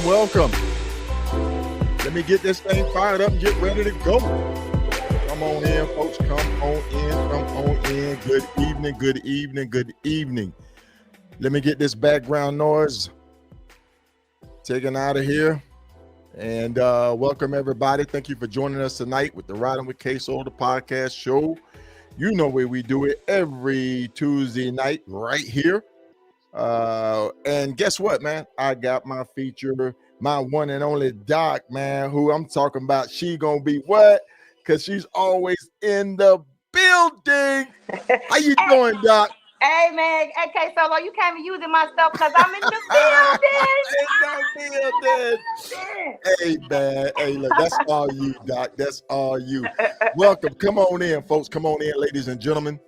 Welcome. Let me get this thing fired up and get ready to go. Come on in, folks. Come on in. Good evening. Let me get this background noise taken out of here. And welcome, everybody. Thank you for joining us tonight with the Riding with Queso, the podcast show. You know where we do it every Tuesday night right here. And guess what, man? I got my feature, my one and only Doc, man, who I'm talking about. She gonna be what? Because she's always in the building. How you doing, Doc? Hey, man. Okay, Solo, you can't be using my stuff because I'm in the building. Hey, man. Hey, look, that's all you, Doc. That's all you. Welcome. Come on in, folks. Come on in, ladies and gentlemen.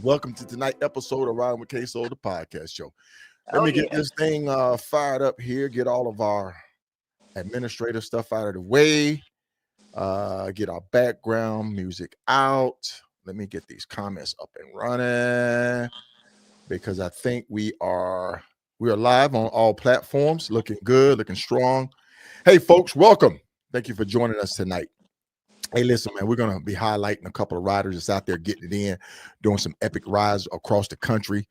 Welcome to tonight's episode of Riding with Queso, the podcast show. Let me get this thing fired up here, get all of our administrative stuff out of the way, get our background music out. Let me get these comments up and running because I think we are live on all platforms, looking good, looking strong. Hey, folks, welcome. Thank you for joining us tonight. Hey, listen, man, we're going to be highlighting a couple of riders that's out there getting it in, doing some epic rides across the country.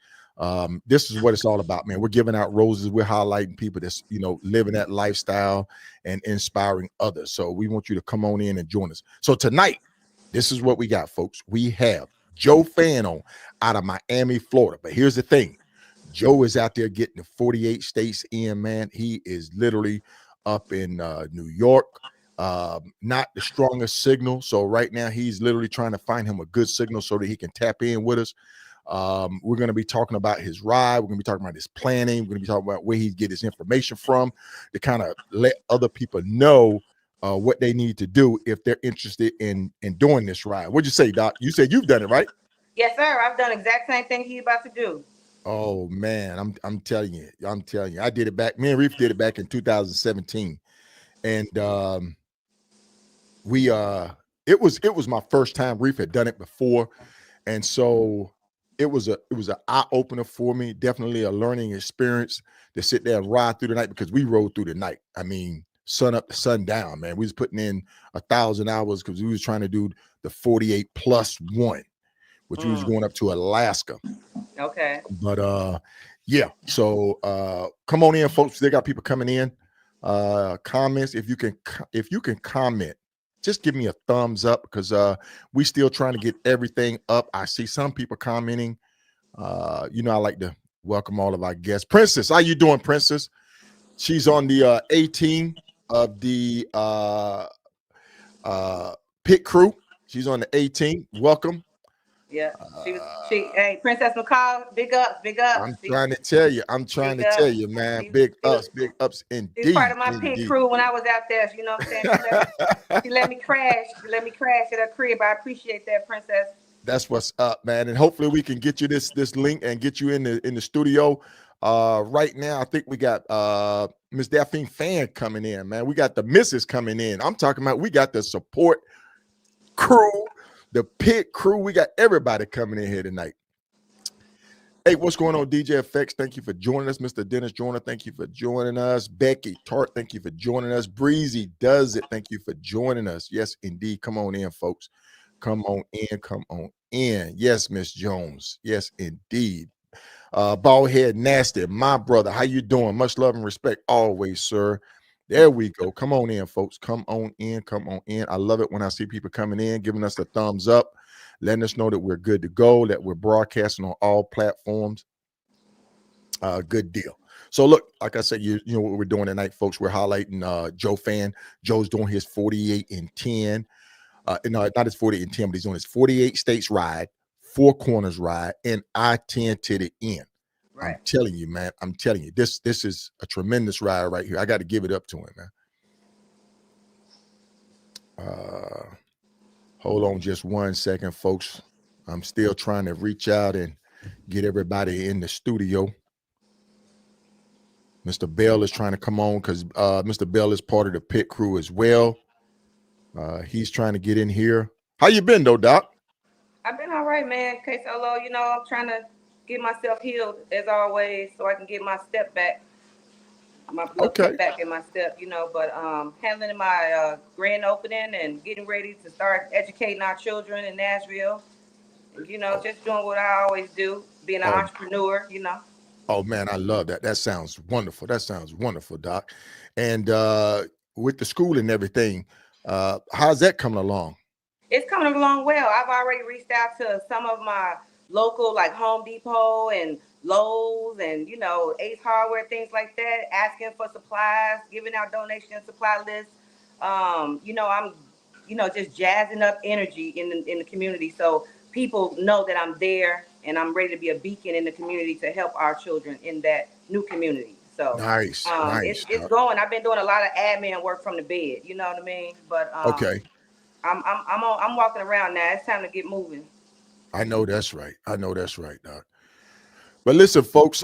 This is what it's all about, man. We're giving out roses. We're highlighting people that's, living that lifestyle and inspiring others. So we want you to come on in and join us. So tonight, this is what we got, folks. We have Joe Fano out of Miami, Florida. But here's the thing. Joe is out there getting the 48 states in, man. He is literally up in New York. Not the strongest signal. So right now he's literally trying to find him a good signal so that he can tap in with us. We're going to be talking about his ride. We're going to be talking about his planning. We're going to be talking about where he get his information from to kind of let other people know what they need to do if they're interested in doing this ride. What'd you say, Doc? You said you've done it, right? Yes, sir. I've done exact same thing he's about to do. Oh man, I'm telling you. I did it back. Me and Reef did it back in 2017. And it was my first time. Reef had done it before, and so it was an eye opener for me. Definitely a learning experience to sit there and ride through the night because we rode through the night. I mean, sun up to sundown, man. We was putting in 1,000 hours because we was trying to do the 48 plus one, which we was going up to Alaska. Okay. But yeah. So come on in, folks. They got people coming in. Comments. If you can comment. Just give me a thumbs up because we still trying to get everything up. I see some people commenting. I like to welcome all of our guests. Princess, how you doing, Princess? She's on the A-team of the pit crew. She's on the A-team. Welcome. Yeah, hey, Princess McCall, big ups. I'm trying to tell you, man, big ups indeed. She's part of my pit crew when I was out there. You know what I'm saying? She let me crash. At her crib. I appreciate that, Princess. That's what's up, man. And hopefully we can get you this link and get you in the studio. Right now, I think we got Miss Daphne Fan coming in, man. We got the missus coming in. I'm talking about we got the support crew. The pit crew, we got everybody coming in here tonight. Hey, what's going on, DJ Effects? Thank you for joining us. Mr. Dennis Joyner, thank you for joining us. Becky Tart, thank you for joining us. Breezy Does It, thank you for joining us. Yes, indeed. Come on in, folks. Come on in. Come on in. Yes, Miss Jones. Yes, indeed. Bald head nasty, my brother. How you doing? Much love and respect always, sir. There we go. Come on in, folks. Come on in. Come on in. I love it when I see people coming in, giving us the thumbs up, letting us know that we're good to go, that we're broadcasting on all platforms. Good deal. So look, like I said, you know what we're doing tonight, folks. We're highlighting Joe Fan. Joe's doing his 48 and 10. No, not his 48 and 10, but he's doing his 48 states ride, 4 corners ride, and I-10 to the end. Right. I'm telling you, man. I'm telling you, this is a tremendous ride right here. I got to give it up to him, man. Hold on just 1 second, folks. I'm still trying to reach out and get everybody in the studio. Mr. Bell is trying to come on because Mr. Bell is part of the pit crew as well. He's trying to get in here. How you been, though, Doc? I've been all right, man. Okay, solo, you know, I'm trying to get myself healed as always so I can get my step back. My little Okay. back in my step, you know, but handling my grand opening and getting ready to start educating our children in Nashville. You know, just doing what I always do, being an Oh, entrepreneur, you know. oh man, I love that. That sounds wonderful. That sounds wonderful, Doc. And with the school and everything, how's that coming along? It's coming along well. I've already reached out to some of my local, like Home Depot and Lowe's and, you know, Ace Hardware, things like that, asking for supplies, giving out donation supply lists. You know, I'm, you know, just jazzing up energy in the community so people know that I'm there and I'm ready to be a beacon in the community to help our children in that new community. So Nice, nice, it's Doc. going. I've been doing a lot of admin work from the bed. You know what I mean? But Okay. I'm walking around now. It's time to get moving. I know that's right. I know that's right, Doc. But listen, folks,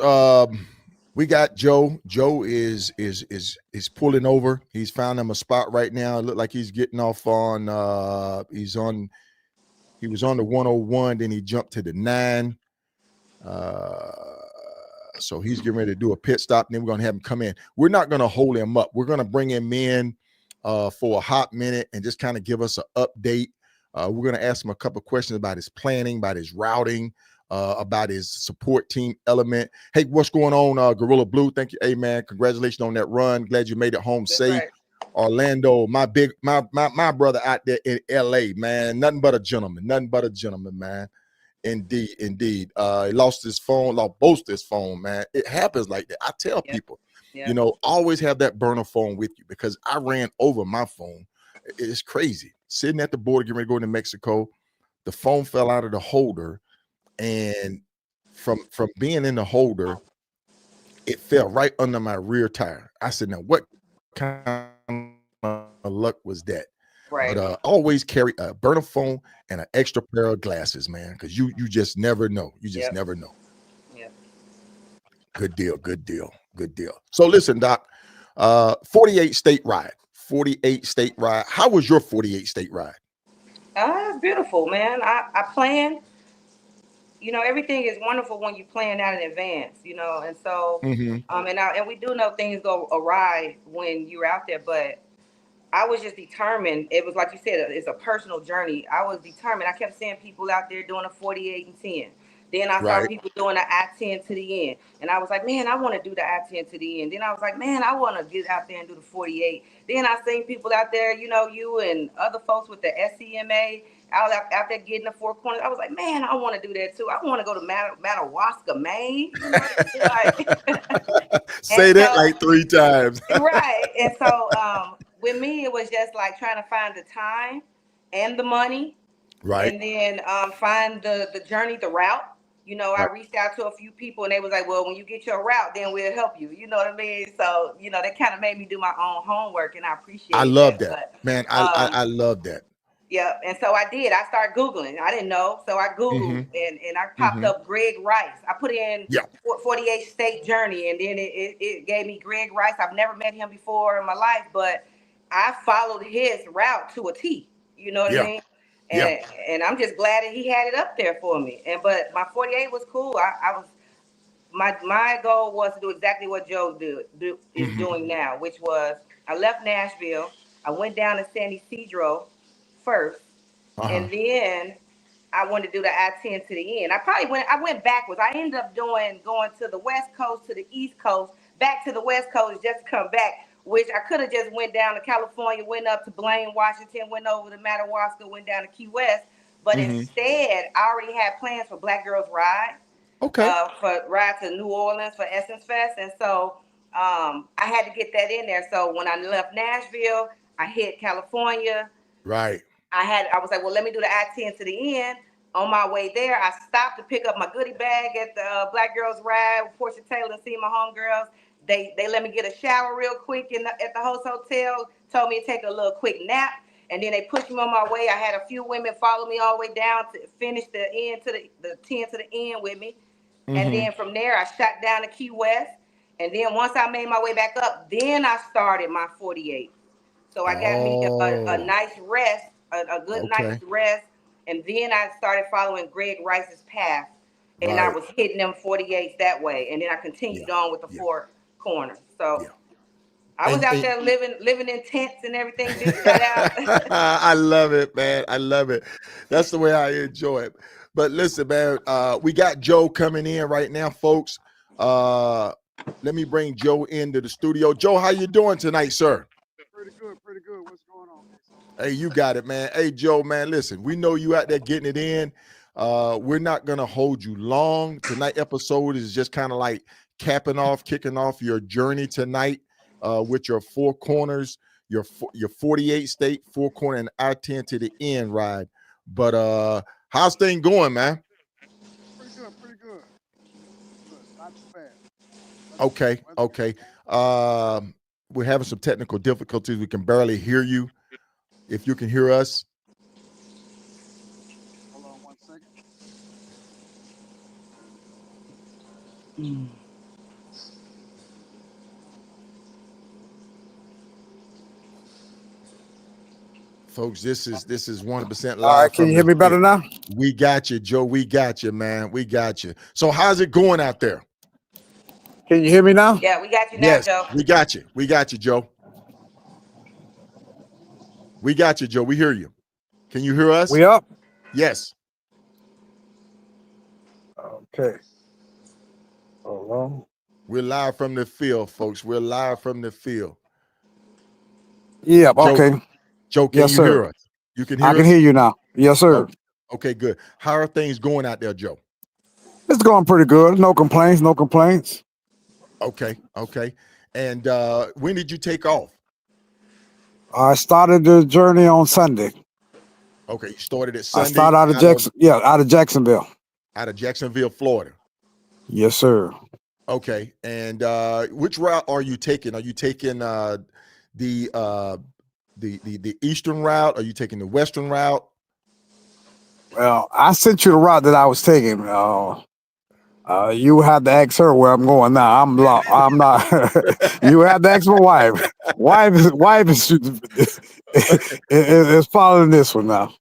we got Joe. Joe is pulling over. He's found him a spot right now. It looked like he's getting off on he was on the 101, then he jumped to the 9. So he's getting ready to do a pit stop, and then we're gonna have him come in. We're not gonna hold him up. We're gonna bring him in for a hot minute and just kind of give us an update. We're gonna ask him a couple of questions about his planning, about his routing, about his support team element. Hey, what's going on, Gorilla Blue? Thank you. Hey, man, congratulations on that run. Glad you made it home That's safe. right. Orlando, my brother out there in LA, man. Nothing but a gentleman, man. Indeed, indeed. He lost his phone, lost both his phone, man. It happens like that. I tell Yeah. people, Yeah. you know, always have that burner phone with you because I ran over my phone. It's crazy. Sitting at the border, getting ready to go into Mexico, the phone fell out of the holder, and from being in the holder, it fell right under my rear tire. I said, now what kind of luck was that? But Right. always carry a burner phone and an extra pair of glasses, man, because you just never know. You just Yep. never know. Yep. Good deal, good deal, good deal. So listen, Doc, 48 state ride. 48 state ride. How was your 48 state ride? It's beautiful, man. I plan. You know, everything is wonderful when you plan out in advance. You know, and so Mm-hmm. and we do know things go awry when you're out there, but I was just determined. It was like you said, it's a personal journey. I was determined. I kept seeing people out there doing a 48 and 10. Then I saw Right. people doing the I-10 to the end. And I was like, man, I want to do the I-10 to the end. Then I was like, man, I want to get out there and do the 48. Then I seen people out there, you know, you and other folks with the SCMA out there getting the 4 corners. I was like, man, I want to do that too. I want to go to Madawaska, Maine. You know, like, and Say that so like 3 times. right. And so with me, it was just like trying to find the time and the money Right. and then find the journey, the route. You know, I Right. reached out to a few people and they was like, well, when you get your route, then we'll help you. You know what I mean? So, you know, that kind of made me do my own homework and I I appreciated love that. that, But man. I love that. yeah, and so I did. I started Googling. I didn't know. So I Googled Mm-hmm. and I popped Mm-hmm. up Greg Rice. I put in Yeah. 48 state journey and then it gave me Greg Rice. I've never met him before in my life, but I followed his route to a T. You know what I Yeah. mean? Yeah. And and I'm just glad that he had it up there for me. And but my 48 was cool. I was my goal was to do exactly what Joe is doing now, which was I left Nashville. I went down to San Ysidro first, and then I wanted to do the I-10 to the end. I went backwards. I ended up going to the West Coast, to the East Coast, back to the West Coast just to come back, which I could have just went down to California, went up to Blaine, Washington, went over to Madawaska, went down to Key West. But instead, I already had plans for Black Girls Ride. Okay. For ride to New Orleans for Essence Fest, and so I had to get that in there. So when I left Nashville, I hit California. Right. I was like, well, let me do the I-10 to the end. On my way there, I stopped to pick up my goodie bag at the Black Girls Ride with Portia Taylor and see my homegirls. They let me get a shower real quick at the host hotel. Told me to take a little quick nap, and then they pushed me on my way. I had a few women follow me all the way down to finish the end to the 10 to the end with me. And then from there, I shot down to Key West. And then once I made my way back up, then I started my 48. So I got me a nice rest, a good night's rest. And then I started following Greg Rice's path. And I was hitting them 48s that way. And then I continued on with the 4 corners. So I was out there living in tents and everything. Just got out. I love it, man. I love it. That's the way I enjoy it. But listen, man, we got Joe coming in right now, folks. Let me bring Joe into the studio. Joe, how you doing tonight, sir? Pretty good. What's going on? Hey, you got it, man. Hey, Joe, man, listen, we know you out there getting it in. We're not going to hold you long. Tonight's episode is just kind of like kicking off your journey tonight with your 4 corners, your 48 state 4 corner and I-10 to the end ride. But how's things going, man? Pretty good. Not too bad. Okay. We're having some technical difficulties. We can barely hear you. If you can hear us. Hold on 1 second. Folks, this is 100% live. All right, can you hear me better now? We got you, Joe. We got you, man. We got you. So how's it going out there? Can you hear me now? Yeah, we got you now, Joe. We got you. We got you, Joe. We got you, Joe. We hear you. Can you hear us? We up? Yes. Okay. Hold on. We're live from the field, folks. We're live from the field. Yeah, Joe, okay. Joe, can you hear us? You can hear us? I can hear you now. Yes, sir. Okay, good. How are things going out there, Joe? It's going pretty good. No complaints. Okay. And when did you take off? I started the journey on Sunday. Okay, you started at Sunday. I started out of Jacksonville. Out of Jacksonville, Florida. Yes, sir. Okay, and which route are you taking? Are you taking the eastern route? Are you taking the western route? Well, I sent you the route that I was taking. You have to ask her where I'm going now. I'm not. You have to ask my wife. Wife is following this one now.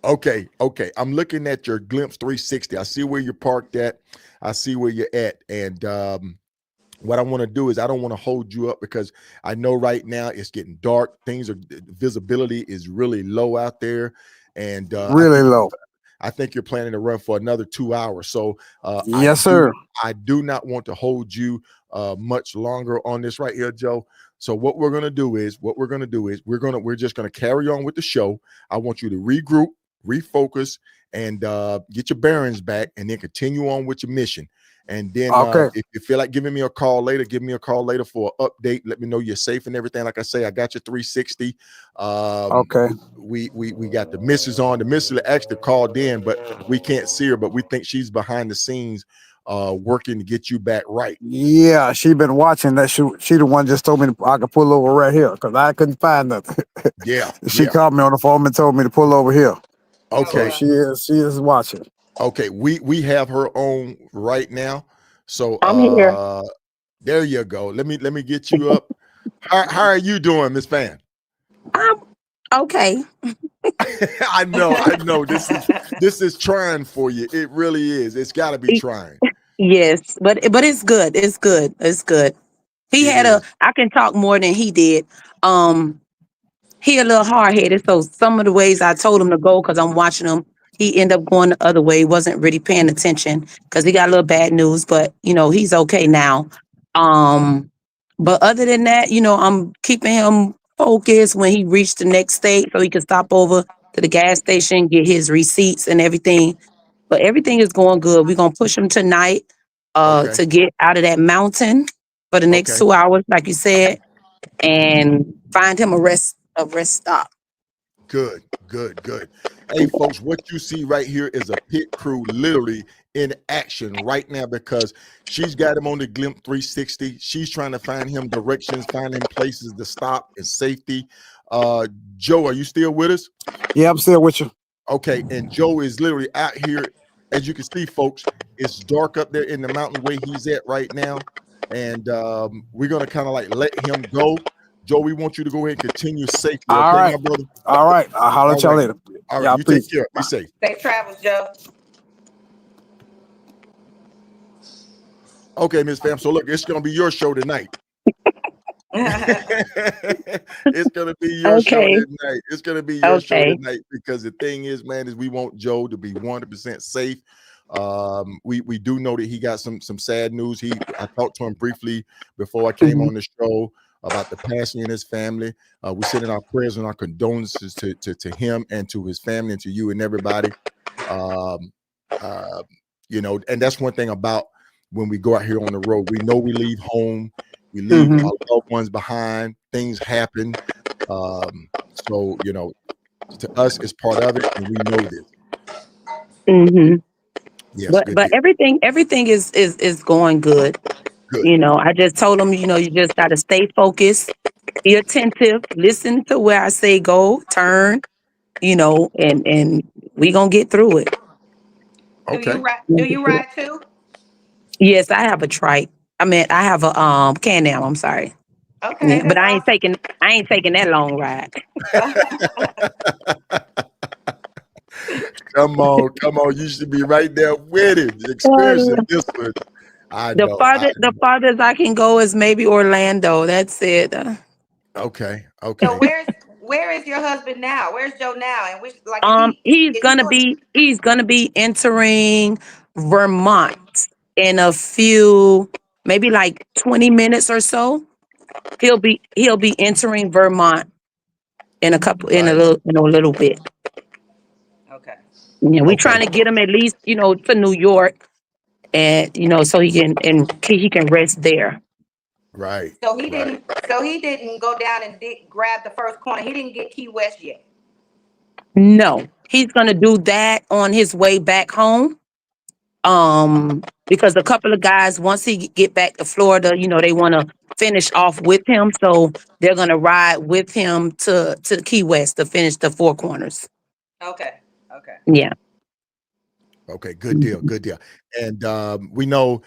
Okay. I'm looking at your Glimpse 360. I see where you're parked at. I see where you're at. And what I want to do is I don't want to hold you up because I know right now it's getting dark. Visibility is really low out there. And really low. I think you're planning to run for another 2 hours. So yes, sir. I do not want to hold you much longer on this right here, Joe. So what we're gonna do is we're just gonna carry on with the show. I want you to regroup, refocus, and get your bearings back, and then continue on with your mission. And then if you feel like giving me a call later, give me a call later for an update. Let me know you're safe and everything. Like I say, I got your 360. We got the missus on. The missus actually called in, but we can't see her. But we think she's behind the scenes working to get you back right. Yeah, she been watching that. She the one just told me I could pull over right here because I couldn't find nothing. She called me on the phone and told me to pull over here. Okay. So she is watching. Okay, we have her on right now. So I'm here. There you go. Let me get you up. How are you doing, Miss Fan? I'm okay. I know. This is trying for you. It really is. It's got to be trying. Yes, but it's good. It's good. It's good. He It had is. I can talk more than he did. Um, he a little hard headed. So some of the ways I told him to go because I'm watching him, he ended up going the other way. Wasn't really paying attention because he got a little bad news. But he's okay now. Um, but other than that, I'm keeping him focused when he reached the next state so he can stop over to the gas station, get his receipts and everything. But everything is going good. We're gonna push him tonight Okay. to get out of that mountain for the next Okay. 2 hours, like you said, and find him a rest stop. Good, good, good. Hey, folks, what you see right here is a pit crew literally in action right now because she's got him on the Glimp 360. She's trying to find him directions, find him places to stop and safety. Joe, are you still with us? Yeah, I'm still with you. Okay, and Joe is literally out here. As you can see, folks, it's dark up there in the mountain where he's at right now. And we're going to kind of like let him go. Joe, we want you to go ahead and continue safely. All Okay, right. my brother? All right. I'll holler All at y'all right. later. All right. Y'all You take peace. care. Be Bye. safe. Safe travels, Joe. Okay, Miss Fam. So look, it's going to be your show tonight. It's going to be your show Okay. tonight. It's going to be your show Okay. tonight because the thing is, man, is we want Joe to be 100% safe. We do know that he got some sad news. I talked to him briefly before I came Mhm. on the show about the passing in his family. We send in our prayers and our condolences to him and to his family and to you and everybody. Um, and that's one thing about when we go out here on the road. We know we leave home, we leave Mhm. our loved ones behind. Things happen. So to us, it's part of it, and we know this. Mhm. Yes, But good but deal. everything is going good. Good. I just told him, you just got to stay focused, be attentive, listen to where I say go, turn, and we gonna get through it. Do you Okay. ride? Do you ride too? Yes, I have a trike. I mean, I have a Can-Am. I'm sorry. Okay, Yeah, but that's I ain't taking that long ride. awesome. Come on, come on. You should be right there with it, experiencing Uh, this one. I the know. farthest the farthest I can go is maybe Orlando. That's it. Okay. So Okay. where is your husband now? Where's Joe now? And which like is he He's is he gonna doing? be he's gonna be entering Vermont in a few, maybe like 20 minutes or so. He'll be entering Vermont Right. in a little bit. Okay. Yeah, we Okay. trying to get him at least, to New York, and so he can rest there. Right. So he Right. didn't. So he didn't go down and grab the first corner. He didn't get Key West yet. No, he's gonna do that on his way back home. Because a couple of guys, once he get back to Florida, they want to finish off with him, so they're gonna ride with him to Key West to finish the Four Corners. Okay. Okay. Yeah. Okay, good deal, good deal. And we know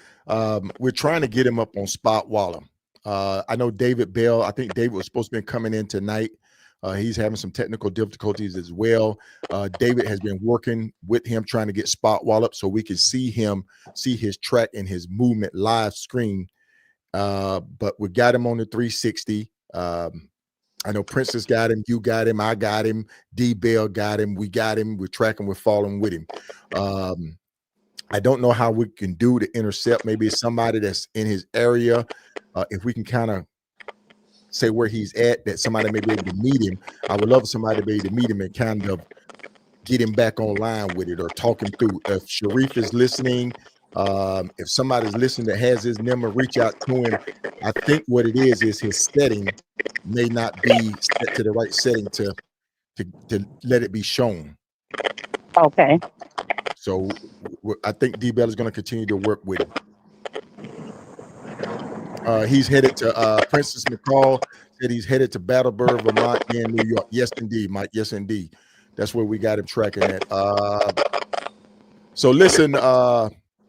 we're trying to get him up on Spot Waller. I know David Bell. I think David was supposed to be coming in tonight. He's having some technical difficulties as well. David has been working with him trying to get Spot Wall up so we can see his track and his movement live stream. But we got him on the 360. I know Princess got him, you got him, I got him, D Bell got him, we got him, we're tracking, we're following with him. I don't know how we can do to intercept maybe somebody that's in his area. If we can kind of say where he's at, that somebody may be able to meet him. I would love somebody to be able to meet him and kind of get him back online with it or talk him through. If Sharif is listening, if somebody's listening that has his number, reach out to him. I think what it is his setting may not be set to the right setting to let it be shown. Okay. So I think D Bell is going to continue to work with him. He's headed to Princess McCall said he's headed to Battleboro, Vermont, and New York. Yes, indeed, Mike. Yes, indeed. That's where we got him tracking at. So listen,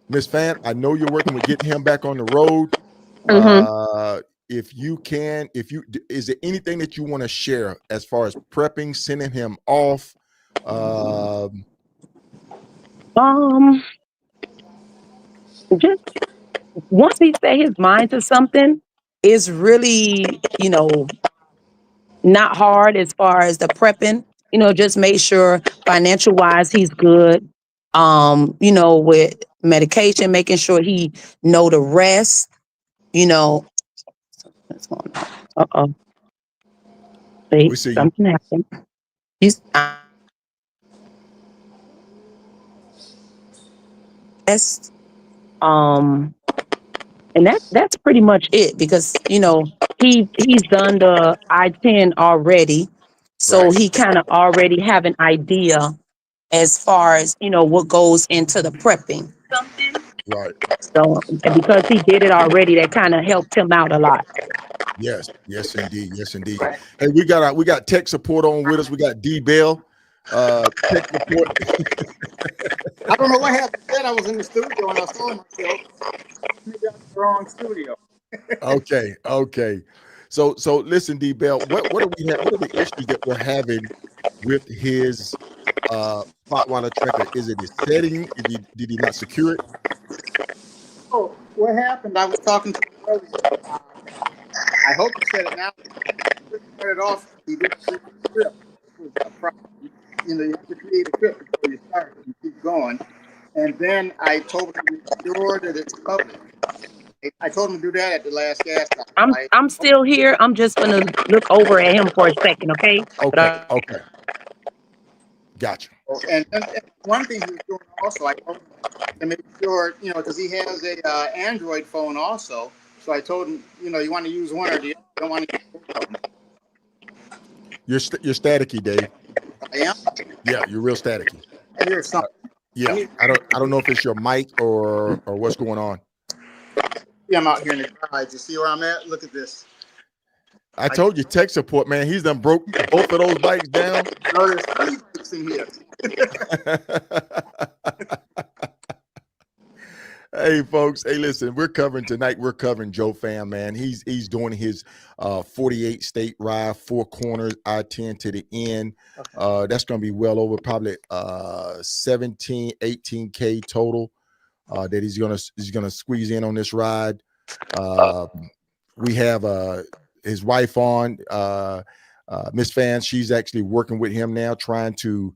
Miss Fan, I know you're working with getting him back on the road. Mm-hmm. Is there anything that you want to share as far as prepping, sending him off? Um, Just once he set his mind to something, it's really, not hard as far as the prepping. Just make sure financial wise he's good. With medication, making sure he know the rest. You know, what's going on? Uh-oh. We Wait, see you. something happened. He's yes. Um, and that's pretty much it because he's done the I-10 already, so Right. he kind of already have an idea as far as what goes into the prepping. Right. So and because he did it already, that kind of helped him out a lot. Yes. Yes, indeed. Yes, indeed. Hey, we got tech support on with us. We got D Bell, tech support. I don't know what happened. I was in the studio and I saw myself. Maybe I was in the wrong studio. Okay. Okay. So listen, D Bell, what do we have? What are the issues that we're having with his Spotlight tracker? Is it his setting? Did he not secure it? Oh, what happened? I was talking to him earlier. I hope he said it now. He started off. He didn't create a script. It was a problem. You have to create a script before you start and keep going. And then I told him to be sure that it's public. I told him to do that at the last gas stop. I'm still here. I'm just gonna look over at him for a second, okay? Okay. Okay. Gotcha. And one thing he was doing also, I told him to make sure, because he has a Android phone also. So I told him, you want to use one or the other. You don't want to use both of them. You're staticky, Dave. I am. Yeah, you're real staticky. I hear something. Yeah, I don't know if it's your mic or what's going on. Yeah, I'm out here in the garage. You see where I'm at? Look at this. I told you, tech support, man. He's done broke both of those bikes down. Oh, there's 3 bikes in here. Hey, folks. Hey, listen, we're covering Joe Fam, man. He's doing his 48 state ride, 4 corners, I-10 to the end. Okay. That's going to be well over probably 17, 18K total that he's gonna squeeze in on this ride. We have his wife on, Miss Fan. She's actually working with him now, trying to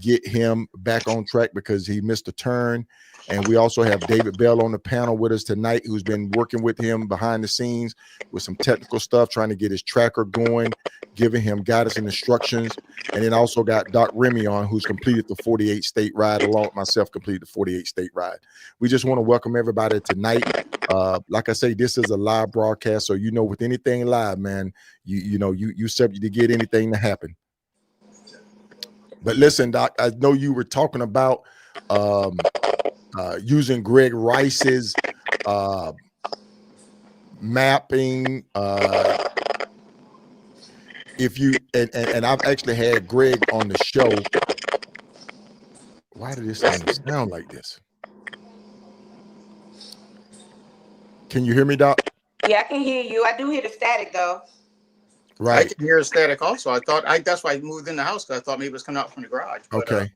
get him back on track because he missed a turn. And we also have David Bell on the panel with us tonight, who's been working with him behind the scenes with some technical stuff, trying to get his tracker going, giving him guidance and instructions. And then also got Doc Remy on, who's completed the 48 state ride, along with myself, completed the 48 state ride. We just want to welcome everybody tonight. Like I say, this is a live broadcast, so with anything live, man, you subject to get anything to happen. But listen, Doc, I know you were talking about using Greg Rice's mapping. If you and I've actually had Greg on the show. Why did this thing sound like this? Can you hear me, Doc? Yeah, I can hear you. I do hear the static though. Right. I can hear static also. That's why I moved in the house, because I thought maybe it was coming out from the garage. But, okay.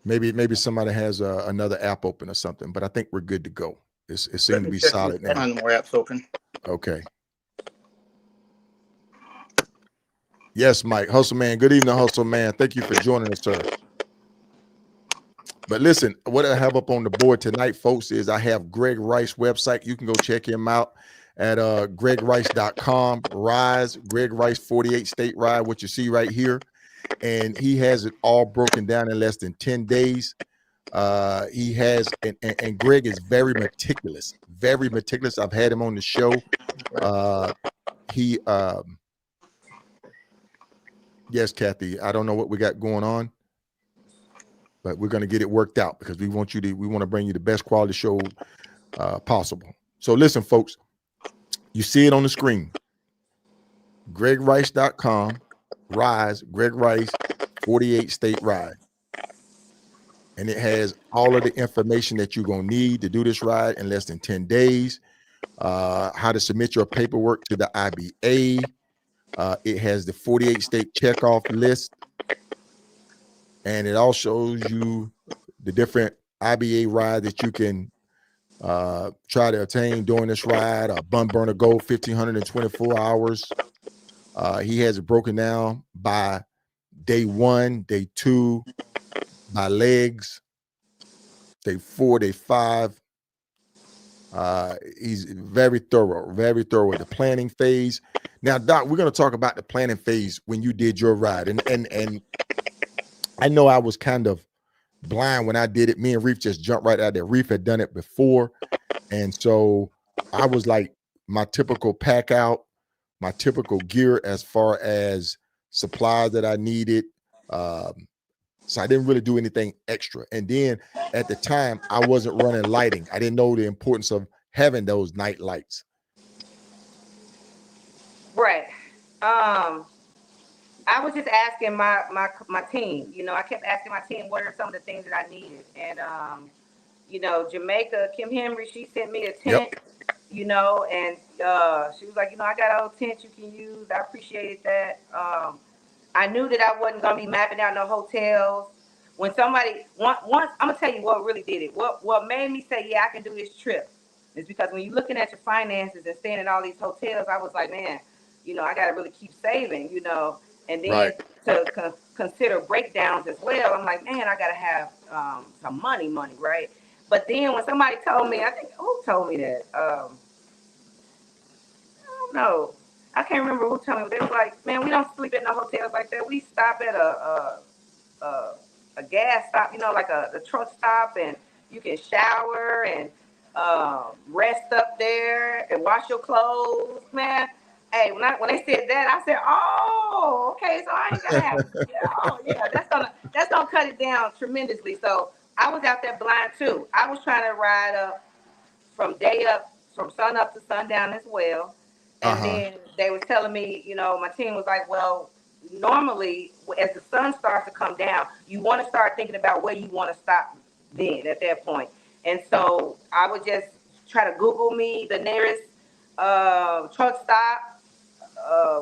Maybe somebody has another app open or something, but I think we're good to go. It seems to be solid now. No more apps open. Okay. Yes, Mike. Hustle Man. Good evening, Hustle Man. Thank you for joining us, sir. But listen, what I have up on the board tonight, folks, is I have Greg Rice website. You can go check him out at gregrice.com. Rise, Greg Rice 48 state ride, what you see right here. And he has it all broken down in less than 10 days. He has, and Greg is very meticulous. I've had him on the show. Yes, Kathy, I don't know what we got going on, but we're going to get it worked out because we want to bring you the best quality show possible. So listen, folks, you see it on the screen. gregrice.com, Rise, Greg Rice 48 state ride. And it has all of the information that you're going to need to do this ride in less than 10 days. How to submit your paperwork to the IBA. It has the 48 state checkoff list. And it also shows you the different IBA rides that you can try to attain during this ride. Bun burner goal, 1,524 hours. He has it broken down by day 1, day 2, by legs, day 4, day 5. He's very thorough with the planning phase. Now, Doc, we're going to talk about the planning phase when you did your ride. And I know I was kind of blind when I did it. Me and Reef just jumped right out there. Reef had done it before. And so I was like my typical pack out, my typical gear as far as supplies that I needed. So I didn't really do anything extra. And then at the time, I wasn't running lighting. I didn't know the importance of having those night lights. Right. I was just asking my team. You know, I kept asking my team what are some of the things that I needed. And you know, Jamaica, Kim Henry, she sent me a tent. Yep. You know, and she was like, you know, I got an old tent you can use. I appreciated that. I knew that I wasn't gonna be mapping out no hotels. When somebody once, I'm gonna tell you what really did it. What made me say, yeah, I can do this trip, is because when you're looking at your finances and staying in all these hotels, I was like, man, you know, I gotta really keep saving, you know, and then Right. to consider breakdowns as well. I'm like, man, I gotta have some money, right? But then when somebody told me, I think who told me that? I don't know. I can't remember who told me. But they was like, man, we don't sleep in no hotels like that. We stop at a, a gas stop, you know, like a truck stop, and you can shower and rest up there and wash your clothes, man. Hey, when they said that, I said, oh, okay, so I ain't gonna have, oh yeah, that's gonna cut it down tremendously. So I was out there blind too. I was trying to ride up from sun up to sundown as well. And then they was telling me, you know, my team was like, well, normally as the sun starts to come down, you want to start thinking about where you want to stop then at that point. And so I would just try to Google me the nearest truck stop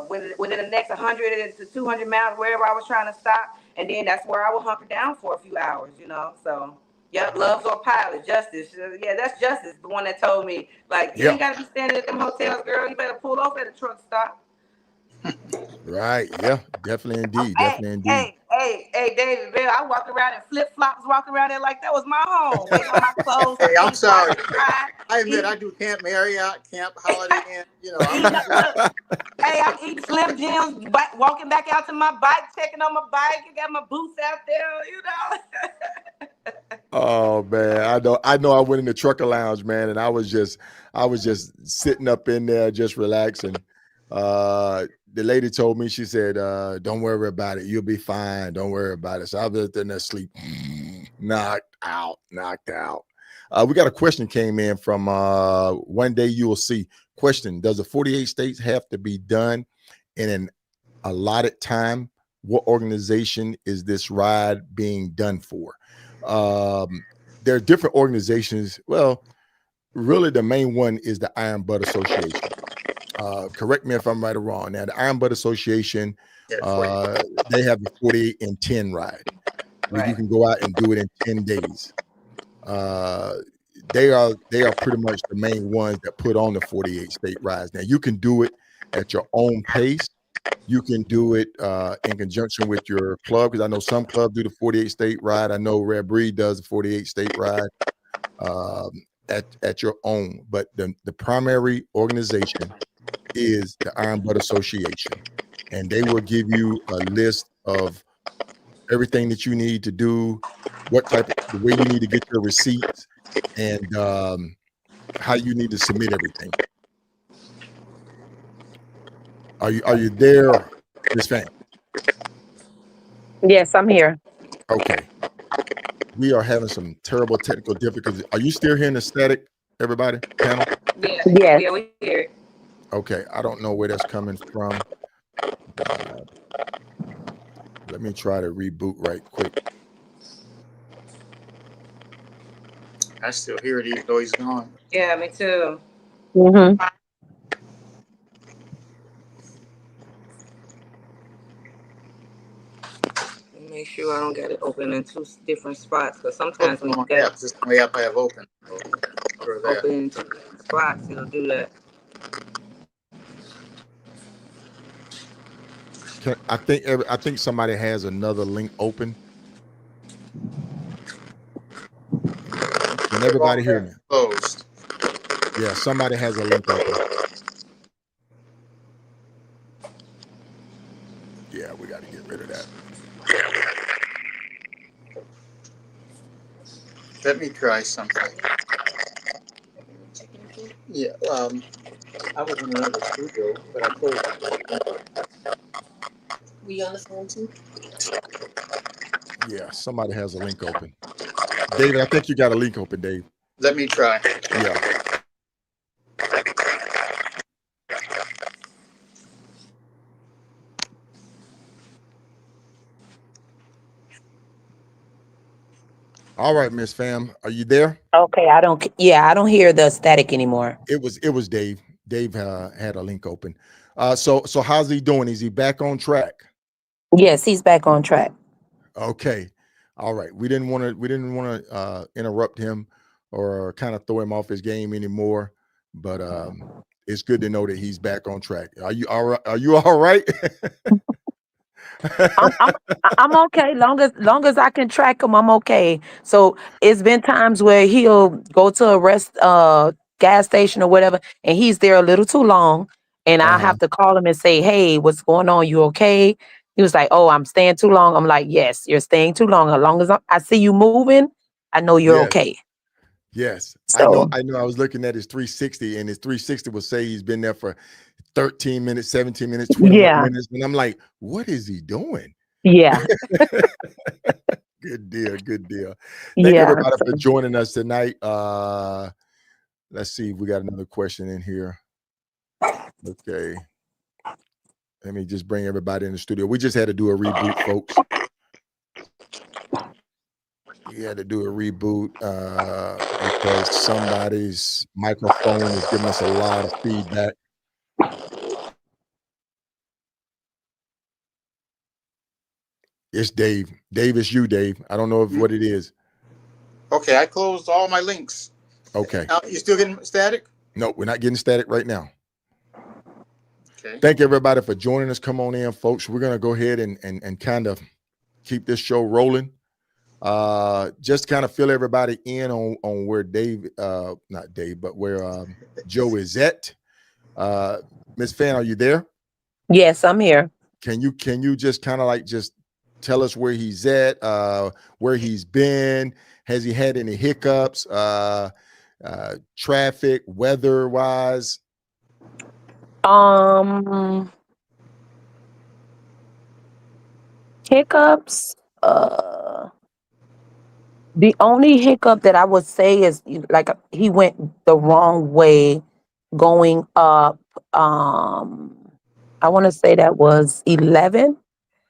within the next 100 to 200 miles, wherever I was trying to stop. And then that's where I would hunker down for a few hours, you know. So, yep, Loves or Pilot, Justice. Yeah, that's Justice, the one that told me, like, you ain't got to be standing at them hotels, girl. You better pull off at a truck stop. Right. Yeah, definitely indeed. Hey, Definitely indeed. David, man, I walk around in flip flops, walking around there like that was my home, waiting on my clothes. Hey, I'm sorry. Dry, I admit I do Camp Marriott, Camp Holiday Inn. You know, hey, I'm eating Slim Jims, walking back out to my bike, checking on my bike. I got my boots out there, you know. Oh man, I know I went in the trucker lounge, man, and I was just sitting up in there just relaxing. The lady told me, she said, don't worry about it, you'll be fine, don't worry about it. So I was in there asleep, knocked out. We got a question came in from One Day You Will See. Question: does the 48 states have to be done in an allotted time? What organization is this ride being done for? There are different organizations. Well, really the main one is the Iron Butt Association. Correct me if I'm right or wrong. Now, the Iron Butt Association, they have the 48 and 10 ride, where you can go out and do it in 10 days. They are pretty much the main ones that put on the 48 state rides. Now, you can do it at your own pace. You can do it in conjunction with your club, because I know some clubs do the 48 state ride. I know Rare Breed does the 48 state ride at your own. But the primary organization is the Iron Butt Association, and they will give you a list of everything that you need to do, the way you need to get your receipts, and how you need to submit everything. Are you there, Miss Fan? Yes, I'm here. Okay. We are having some terrible technical difficulties. Are you still hearing the static, everybody, panel? Yes. Yeah, we hear it. Okay, I don't know where that's coming from. Let me try to reboot right quick. I still hear it even though he's gone. Yeah, me too. Mm-hmm. Make sure I don't get it open in two different spots, because sometimes when you That's the only app I have open. So, bad. open spots, it'll do that. I think somebody has another link open. Can everybody hear me? Closed. Yeah, somebody has a link open. Yeah, we got to get rid of that. Let me try something. Yeah, I was in another studio, but I closed it. We on the phone too? Yeah, somebody has a link open. David, I think you got a link open, Dave. Let me try. Yeah. All right, Miss Fam, are you there? Okay, I don't hear the static anymore. It was Dave. Dave had a link open. So how's he doing? Is he back on track? Yes, he's back on track. Okay. All right. We didn't want to interrupt him or kind of throw him off his game anymore, but it's good to know that he's back on track. Are you all right? Are you all right? I'm okay. Long as I can track him, I'm okay. So it's been times where he'll go to a gas station or whatever, and he's there a little too long, and I Uh-huh. have to call him and say, "Hey, what's going on? You okay?" He was like, "Oh, I'm staying too long." I'm like, "Yes, you're staying too long. As long as I see you moving, I know you're Yes. okay." Yes. So I was looking at his 360, and his 360 will say he's been there for 13 minutes, 17 minutes, 21 yeah, minutes. And I'm like, what is he doing? yeah, Good deal. Good deal. Thank yeah. everybody for joining us tonight. Let's see if we got another question in here. Okay. Let me just bring everybody in the studio. We just had to do a reboot, folks. We had to do a reboot because somebody's microphone is giving us a lot of feedback. It's Dave. Dave, it's you, Dave. I don't know what it is. Okay, I closed all my links. Okay. Now, you still getting static? No, we're not getting static right now. Okay. Thank everybody for joining us. Come on in, folks. We're gonna go ahead and kind of keep this show rolling. Just kind of fill everybody in on where Dave, not Dave, but where Joe is at. Miss Fan, are you there? Yes, I'm here. Can you just kind of like just tell us where he's at, where he's been? Has he had any hiccups, traffic, weather wise? Um, Hiccups. The only hiccup that I would say is like he went the wrong way going up. I want to say that was 11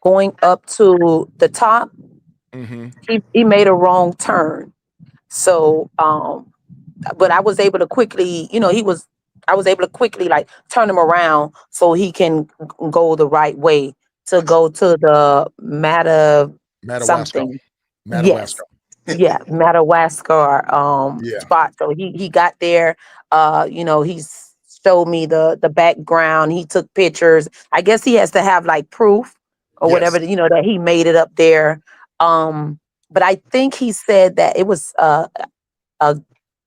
going up to the top. Mm-hmm. He made a wrong turn. So but I was able to quickly, I was able to quickly like turn him around so he can go the right way to go to the matter Madawaska. something. Yes. Madawaska. Yeah, Madawaska Yeah. spot. So he got there. He's showed me the background. He took pictures. I guess he has to have like proof or Yes. whatever, that he made it up there. But I think he said that it was a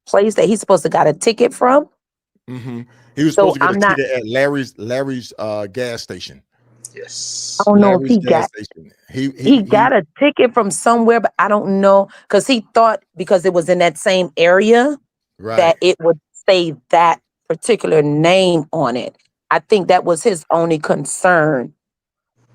place that he's supposed to got a ticket from. Mm-hmm. He was supposed So to get a I'm not. ticket at Larry's gas station. Yes. I don't know if Larry's gas station. he got a ticket from somewhere, but I don't know because he thought because it was in that same area Right. that it would say that particular name on it. I think that was his only concern.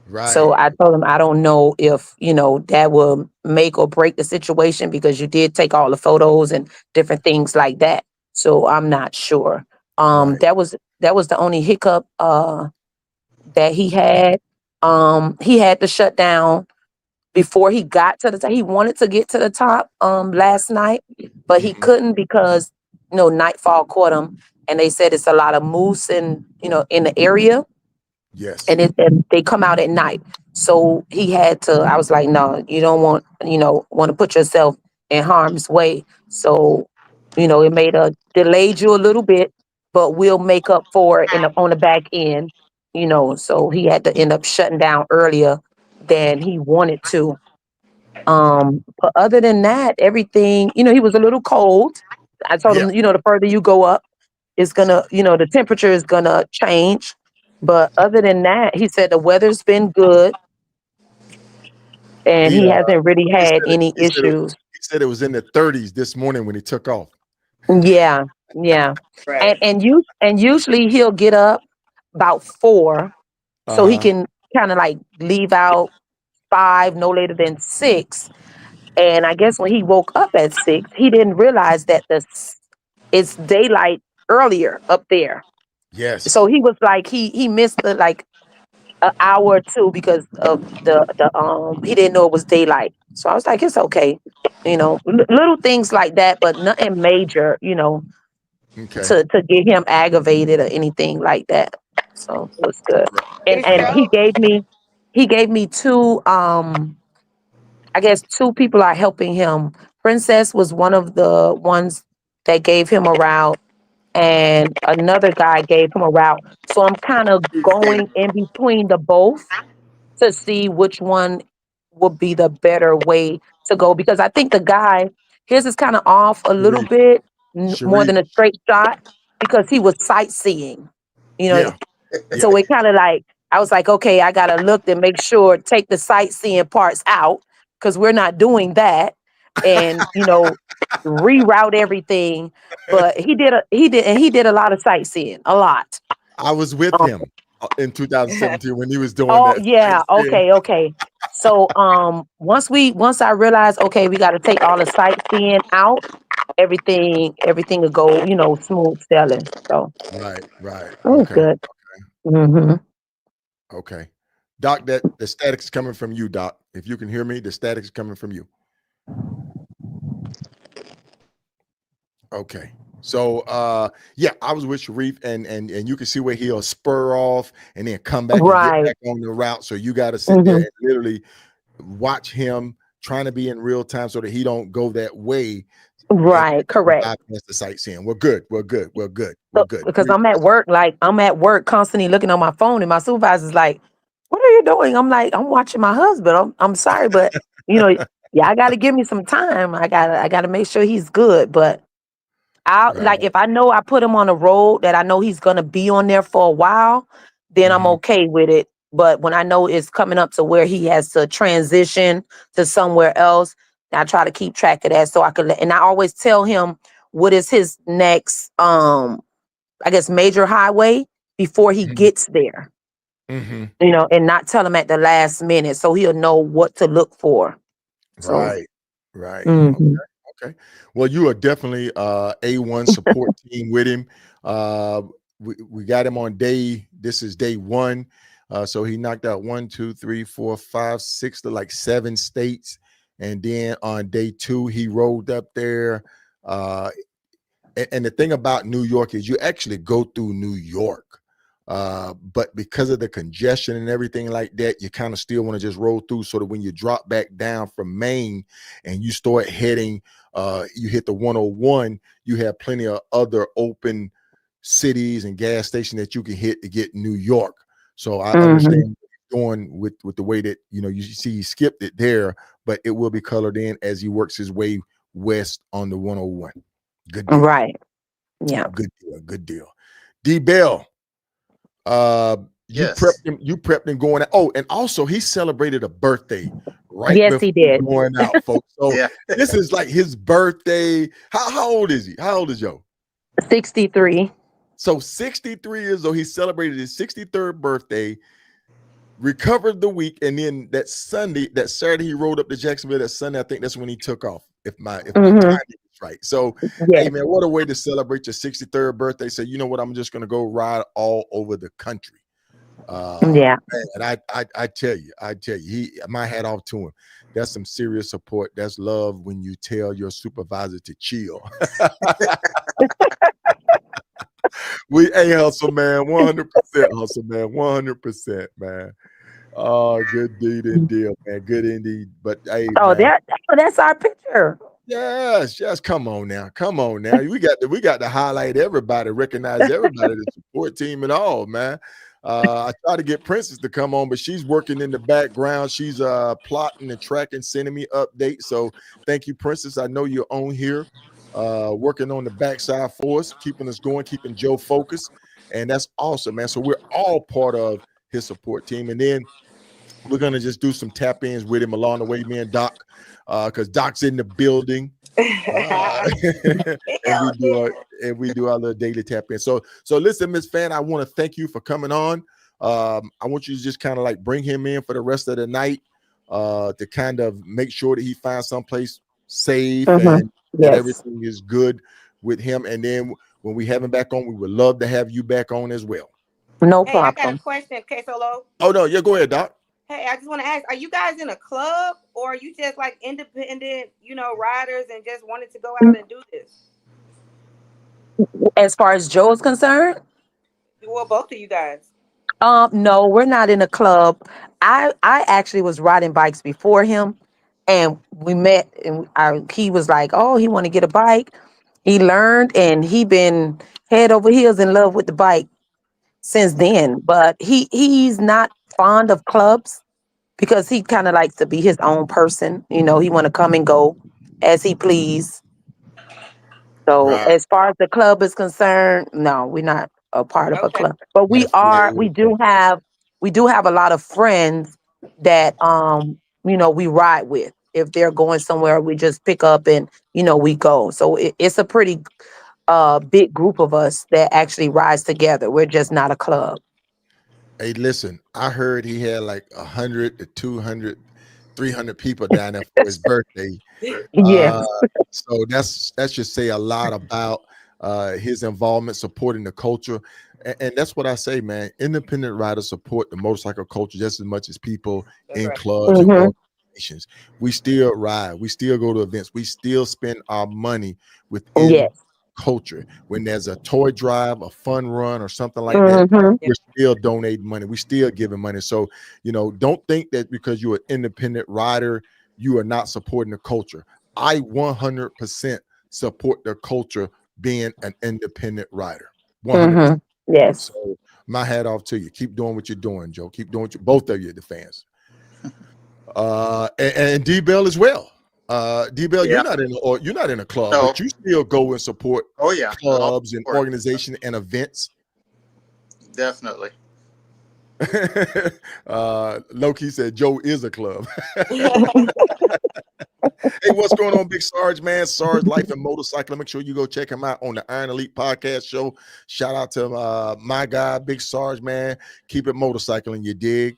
Right. So I told him I don't know if that will make or break the situation because you did take all the photos and different things like that. So I'm not sure. Right. That was the only hiccup that he had. He had to shut down before he got to the top. He wanted to get to the top last night, but he Mm-hmm. couldn't because nightfall caught him, and they said it's a lot of moose in the area, Yes. and they come out at night. So he had to. I was like, no, you don't want to put yourself in harm's way. So It made a delayed you a little bit, but we'll make up for it on the back end. So he had to end up shutting down earlier than he wanted to. But other than that, everything, he was a little cold. I told Yeah. him, the further you go up, it's gonna, the temperature is gonna change. But other than that, he said the weather's been good and He he hasn't really he had said it, any he said it, issues. he said it was in the 30s this morning when he took off. Yeah, yeah. Right. And usually he'll get up about 4 so he Uh-huh. can kind of like leave out 5, no later than 6. And I guess when he woke up at 6, he didn't realize that it's daylight earlier up there. Yes. So he was like he missed the like an hour or two because of the he didn't know it was daylight. So I was like, it's okay, little things like that, but nothing major, Okay. to get him aggravated or anything like that. So it was good. Right. And It and Right. he gave me two I guess two people are helping him. Princess was one of the ones that gave him a route, and another guy gave him a route. So I'm kind of going in between the both to see which one would be the better way to go, because I think the guy, his is kind of off a little Sharif. bit more Sharif. than a straight shot because he was sightseeing, you know. Yeah. Yeah. So it kind of like, I was like, okay, I gotta look to make sure, take the sightseeing parts out because we're not doing that, and reroute everything. But he did a lot of sightseeing, a lot. I was with Um, him in 2017 when he was doing oh that yeah, sightseeing. okay. So once I realized, okay, we got to take all the sightseeing out, everything will go, smooth sailing. So Right. Right. it was Okay. good. Hmm. Okay. Doc, that the static is coming from you, Doc. If you can hear me, the static is coming from you. Okay. So yeah, I was with Sharif, and you can see where he'll spur off and then come back and get Right. back on the route. So you got to sit there Hmm. and literally watch him trying to be in real time so that he don't go that way Right. and Correct. bypass the sightseeing. We're good. We're good. We're good. We're So, good. because I'm at work constantly looking on my phone, and my supervisor's like, "What are you doing?" I'm like, "I'm watching my husband. I'm sorry, but you know, yeah, I got to give me some time. I gotta make sure he's good." But I like, Right. if I know I put him on a road that I know he's gonna be on there for a while, then I'm Mhm. okay with it. But when I know it's coming up to where he has to transition to somewhere else, I try to keep track of that so I can. And I always tell him what is his next, I guess, major highway before he Mhm. gets there. Mhm. And not tell him at the last minute so he'll know what to look for. So, Right. Right. mhm. Okay. Well, you are definitely A1 support team with him. Uh we got him on this is day 1. So he knocked out 1, 2, 3, 4, 5, 6 to like 7 states. And then on day 2, he rolled up there. Uh and the thing about New York is you actually go through New York. But because of the congestion and everything like that, you kind of still want to just roll through so that when you drop back down from Maine and you start heading, you hit the 101, you have plenty of other open cities and gas stations that you can hit to get New York. So I Mhm. understand going with the way that you see he skipped it there, but it will be colored in as he works his way west on the 101. Good deal. Right. Yeah. Good deal. Good deal. D Bell, uh, Yes. you prepped him going out. Oh, and also he celebrated a birthday right Yes, he before did. going out, folks. So Yeah. this is like his birthday. How old is he? How old is Joe? 63. So 63 years old. He celebrated his 63rd birthday, recovered the week, and then that Saturday, he rode up to Jacksonville. That Sunday, I think that's when he took off. If my Hmm. timing is right. So, hey Yes. man, what a way to celebrate your 63rd birthday. Say, you know what, I'm just gonna go ride all over the country. Yeah. Man, I tell you, my hat off to him. That's some serious support. That's love when you tell your supervisor to chill. We hustle, man, 100% hustle, man, 100%, man. Oh, good deed indeed, man. Good indeed. But hey, Oh, man, that's our picture. Yes, yes. Come on now. Come on now. We got to highlight everybody, recognize everybody, the support team and all, man. I try to get Princess to come on, but she's working in the background. She's plotting and tracking, sending me updates. So thank you, Princess. I know you're on here, working on the backside for us, keeping us going, keeping Joe focused. And that's awesome, man. So we're all part of his support team. And then we're gonna just do some tap ins with him along the way, me and Doc, because Doc's in the building, uh, and we Hell do yeah. our little daily tap in. So listen, Miss Fan, I want to thank you for coming on. I want you to just kind of like bring him in for the rest of the night, to kind of make sure that he finds someplace safe and that Yes, everything is good with him. And then when we have him back on, we would love to have you back on as well. no Hey, I got a problem. question, K Solo. Oh no, yeah, go ahead, Doc. Hey, I just want to ask, are you guys in a club or are you just like independent, riders and just wanted to go out and do this? As far as Joe is concerned, Well, both of you guys. no, we're not in a club. I actually was riding bikes before him, and we met, and he was like, "Oh, he want to get a bike." He learned, and he been head over heels in love with the bike since then. But he's not fond of clubs because he kind of likes to be his own person. He want to come and go as he please. So Right. as far as the club is concerned, no, we're not a part of a Okay. club. But we That's are, cool. we do have a lot of friends that we ride with. If they're going somewhere, we just pick up and we go. So it's a pretty big group of us that actually rides together. We're just not a club. Hey, listen, I heard he had like 100 to 200, 300 people down there for his birthday. Uh, Yes. so that should say a lot about his involvement, supporting the culture. And that's what I say, man. Independent riders support the motorcycle culture just as much as people That's in right. clubs and Hmm. organizations. We still ride, we still go to events, we still spend our money within Yes. culture. When there's a toy drive, a fun run, or something like that, Hmm. Yeah. we're still donating money. We still giving money. So, don't think that because you're an independent rider, you are not supporting the culture. I 100% support the culture being an independent rider. 100%. Hmm. Yes. So my hat off to you. Keep doing what you're doing, Joe. Keep doing what both of you, the fans. And D Bell as well. D Bell, Yeah. you're not in a club, So, but you still go and support oh yeah, all clubs and support. organization and events. Definitely. Loki said Joe is a club. Hey, what's going on, Big Sarge, man? Sarge Life and Motorcycle. Make sure you go check him out on the Iron Elite Podcast Show. Shout out to my guy, Big Sarge, man. Keep it motorcycling, you dig?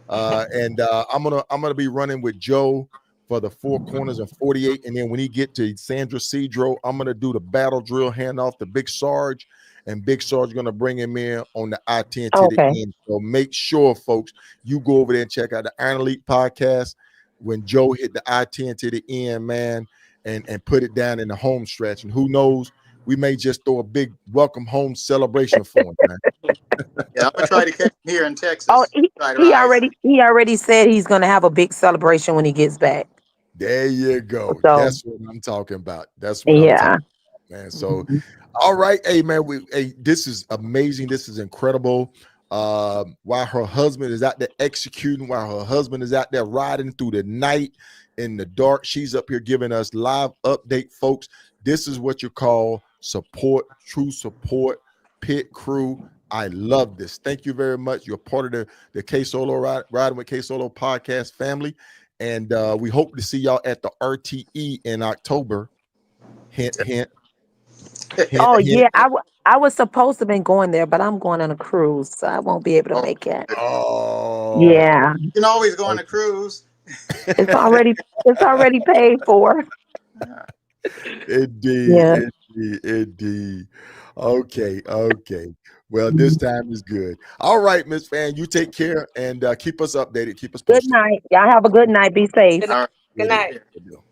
And I'm gonna be running with Joe for the Four Corners and 48. And then when he get to Sandra Cedro, I'm gonna do the battle drill handoff to Big Sarge, and Big Sarge gonna bring him in on the I-10 to the Okay. end. So make sure, folks, you go over there and check out the Iron Elite Podcast when Joe hit the I-10 to the end, man, and put it down in the home stretch. And who knows, we may just throw a big welcome home celebration for him, man. Yeah, I'm gonna try to catch him here in Oh, Texas. he, Try to he ride. already he already said he's gonna have a big celebration when he gets back. There you go. So That's what I'm talking about. That's what I'm talking yeah. about, man. So, all right, hey man, this is amazing. This is incredible. While her husband is out there executing, while her husband is out there riding through the night in the dark, she's up here giving us live update, folks. This is what you call support, true support, pit crew. I love this. Thank you very much. You're part of the K Solo Riding with K Solo podcast family. And we hope to see y'all at the RTE in October. Hint, hint, hint, Oh hint. yeah, I was supposed to been going there, but I'm going on a cruise, so I won't be able to Oh, make it. Oh, Yeah, you can always go on a cruise. it's already it's already paid for. Yeah. indeed, Yeah. indeed, indeed. Okay, okay. Well, this time is good. All right, Miss Fan, you take care and keep us updated. Keep us Good posted. night. Y'all have a good night. Be safe. Good All night. right. Good Will do. night. Here. Will do.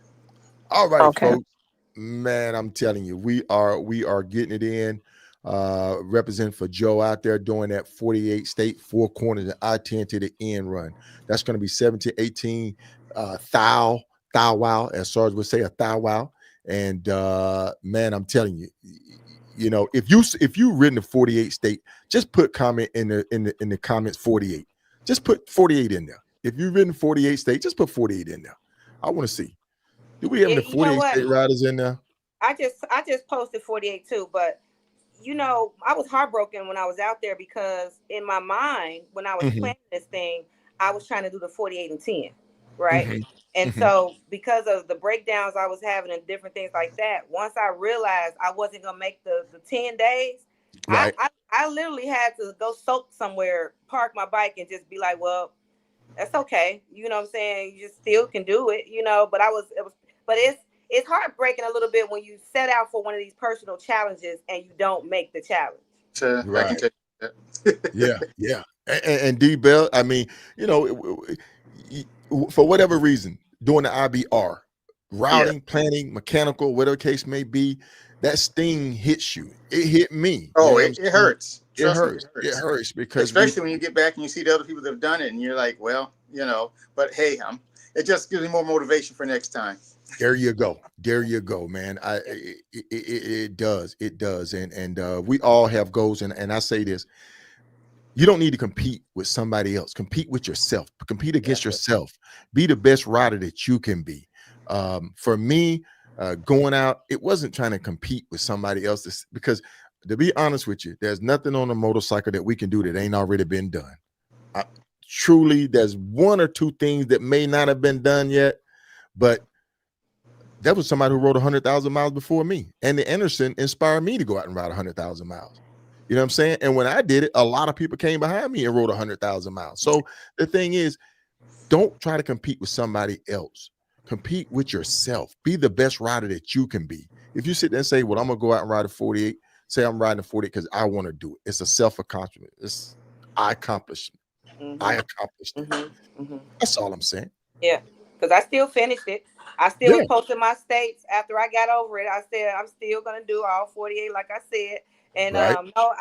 All right, Okay. folks. Man, I'm telling you, we are getting it in. Representing for Joe out there doing that 48 state four corners and I-10 to the end run. That's going to be 17, 18 thou wow, as Sarge would say, a thou wow. And man, I'm telling you, you know, if you written a 48 state, just put comment in the comments 48. Just put 48 in there. If you've written 48 state, just put 48 in there. I want to see. Do we have any You know 48 what? state riders in there? I just posted 48 too, but you know, I was heartbroken when I was out there because in my mind, when I was Mm-hmm, planning this thing, I was trying to do the 48 and 10, right? mm-hmm, And mm-hmm. so because of the breakdowns I was having and different things like that, once I realized I wasn't gonna make the 10 days, Right. I literally had to go soak somewhere, park my bike, and just be like, well, that's okay. You know what I'm saying? You just still can do it, you know. But but it's heartbreaking a little bit when you set out for one of these personal challenges and you don't make the challenge. I can Right. tell you that. Yeah. And D Bell, I mean, you know, for whatever reason, doing the IBR, Yeah. routing, planning, mechanical, whatever case may be, that sting hits you. It hit me. You Oh, know what I'm it saying? hurts. It Trust me, it hurts. It hurts. hurts because Especially when you get back and you see the other people that have done it, and you're like, well, you know. But hey, it just gives me more motivation for next time. there you go. There you go, man. It does. It does. And we all have goals. And I say this, you don't need to compete with somebody else. Compete with yourself. Compete against yourself. Be the best rider that you can be. For me, going out, it wasn't trying to compete with somebody else because, to be honest with you, there's nothing on a motorcycle that we can do that ain't already been done. Truly, there's one or two things that may not have been done yet, but that was somebody who rode 100,000 miles before me. And the Anderson inspired me to go out and ride 100,000 miles. You know what I'm saying? And when I did it, a lot of people came behind me and rode 100,000 miles. So the thing is, don't try to compete with somebody else. Compete with yourself. Be the best rider that you can be. If you sit there and say, well, I'm going to go out and ride a 48, say I'm riding a 48 because I want to do it. It's a self-accomplishment. I accomplished it. Mm-hmm. I accomplished it. Mm-hmm. Mm-hmm. That's all I'm saying. Yeah, because I still finished it. I still was posting my states after I got over it. I said I'm still gonna do all 48, like I said. And Right. no,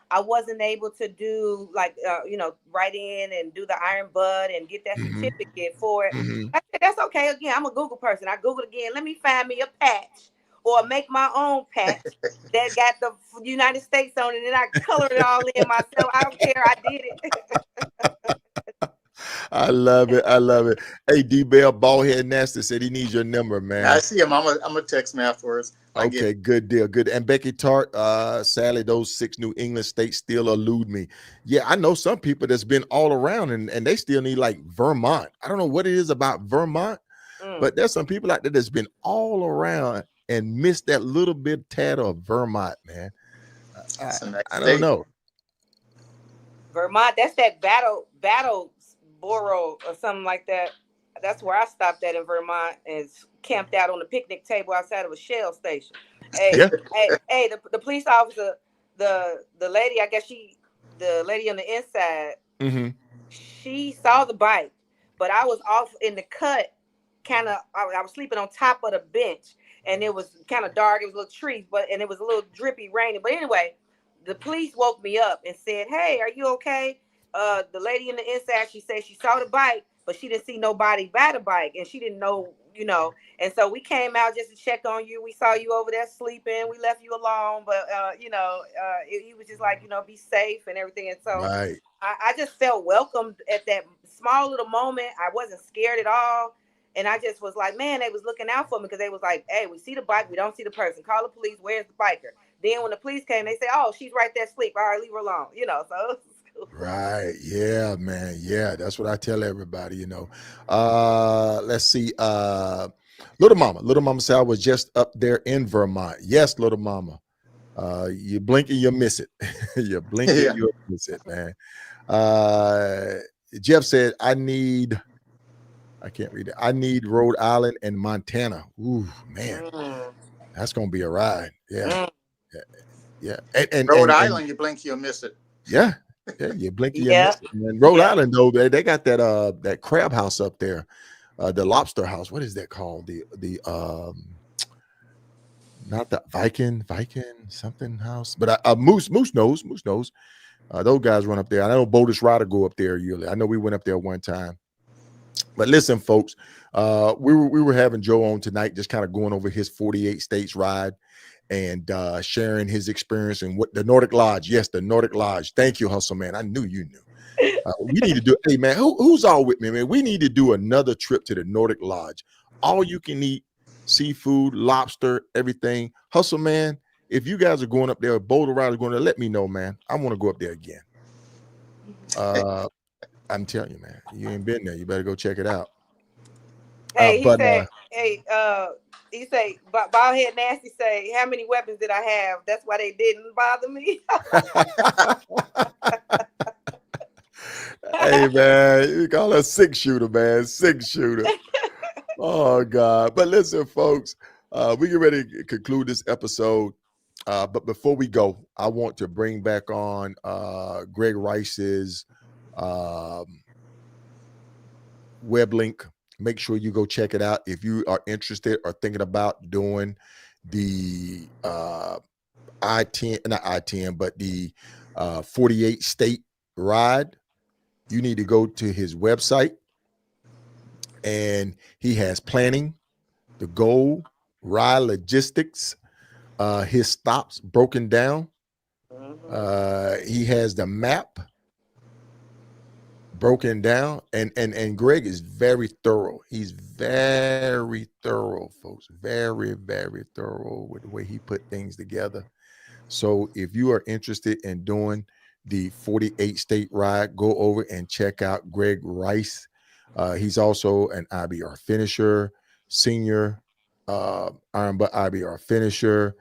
I wasn't able to do like you know, write in and do the iron bud and get that Mm-hmm. certificate for it. Mm-hmm. I said that's okay. Again, I'm a Google person. I Googled again. Let me find me a patch or make my own patch that got the United States on it, and I colored it all in myself. I don't care. I did it. I love it. I love it. Hey, D Bell, Ballhead Nasty said he needs your number, man. I see him. I'm gonna text him afterwards. Okay, good deal. Good. And Becky Tart, sadly, those 6 New England states still elude me. Yeah, I know some people that's been all around and they still need like Vermont. I don't know what it is about Vermont, but there's some people out there that's been all around and missed that little bit tad of Vermont, man. I don't know. Vermont, that's that Battleboro or something like that. That's where I stopped at in Vermont and camped out on the picnic table outside of a Shell station. Hey, Yeah. hey, the police officer, the lady, I guess the lady on the inside, Mm-hmm. she saw the bike, but I was off in the cut, kind of. I was sleeping on top of the bench, and it was kind of dark. It was a little trees, and it was a little drippy, raining. But anyway, the police woke me up and said, "Hey, are you okay?" The lady in the inside, she said she saw the bike, but she didn't see nobody by the bike, and she didn't know, you know. And so we came out just to check on you. We saw you over there sleeping. We left you alone, but you know, he was just like, you know, be safe and everything. And so Right. I just felt welcomed at that small little moment. I wasn't scared at all. And I just was like, man, they was looking out for me because they was like, hey, we see the bike, we don't see the person. Call the police. Where's the biker? Then when the police came, they said, oh, she's right there asleep. All right, leave her alone. You know, so. Right. Yeah, man. Yeah, that's what I tell everybody, you know. Let's see. Little Mama said I was just up there in Vermont. Yes, Little Mama. You blink and you miss it. You blink and you miss it, man. Jeff said, I can't read it. I need Rhode Island and Montana. Ooh, man. That's gonna be a ride. Yeah. Yeah. And Rhode Island, you blink, you'll miss it. Yeah. Yeah, you blink and you miss it. And Rhode Island, though, they got that crab house up there, the lobster house. What is that called? The not the Viking something house, but Moose knows. Those guys run up there. I know Boldest Rider go up there yearly. I know we went up there one time. But listen, folks, we were having Joe on tonight, just kind of going over his 48 states ride and sharing his experience and what the Nordic Lodge. Yes, the Nordic Lodge. Thank you, Hustle Man. I knew you knew. We need to do. Hey, man, who's all with me, man? We need to do another trip to the Nordic Lodge. All you can eat, seafood, lobster, everything. Hustle Man, if you guys are going up there, Boulder Riders going to let me know, man. I want to go up there again. I'm telling you, man, you ain't been there. You better go check it out. Hey, he said, bald head nasty say, how many weapons did I have? That's why they didn't bother me. Hey, man, you call her 6-shooter, man, 6-shooter. Oh God! But listen, folks, we get ready to conclude this episode. But before we go, I want to bring back on Greg Rice's web link. Make sure you go check it out if you are interested or thinking about doing the I-10, not I-10, but the 48 state ride. You need to go to his website, and he has planning, the goal, ride logistics, his stops broken down. He has the map broken down, and Greg is very thorough. He's very thorough, folks. Very, very thorough with the way he put things together. So if you are interested in doing the 48 state ride, go over and check out Greg Rice. He's also an IBR finisher, senior Iron Butt IBR finisher.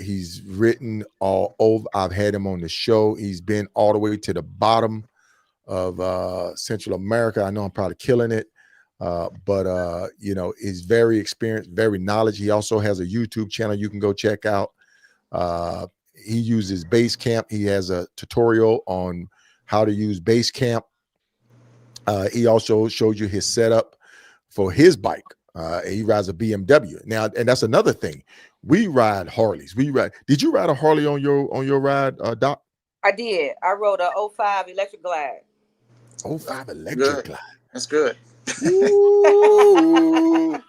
He's written all over. I've had him on the show. He's been all the way to the bottom of Central America. I know I'm probably killing it, but he's very experienced, very knowledgeable. He also has a YouTube channel you can go check out. He uses Basecamp. He has a tutorial on how to use Basecamp. He also shows you his setup for his bike. He rides a BMW now, and that's another thing. We ride Harleys. Did you ride a Harley on your ride, Doc? I did. I rode a 05 Electric Glide. 05 Electric Good. Glide. That's good. Ooh,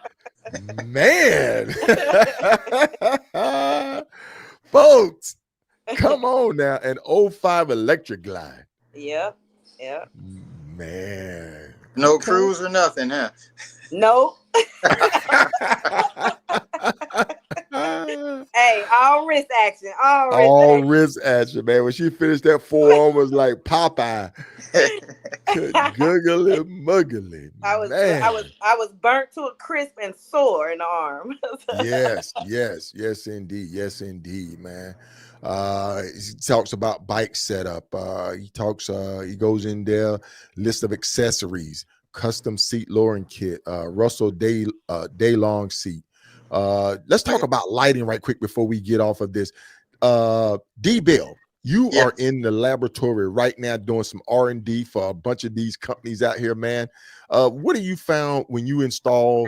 man. Folks, come on now. An 05 Electric Glide. Yep. Man. No cruise or nothing, huh? No. Hey, all wrist action. All wrist action, man. When she finished that forearm was like Popeye. Googly muggly. I was burnt to a crisp and sore in the arm. Yes, indeed, man. He talks about bike setup. He goes in there, list of accessories, custom seat lowering kit, Russell day-long seat. Let's talk about lighting right quick before we get off of this. D-Bill, you are in the laboratory right now doing some R&D for a bunch of these companies out here, man. What have you found when you install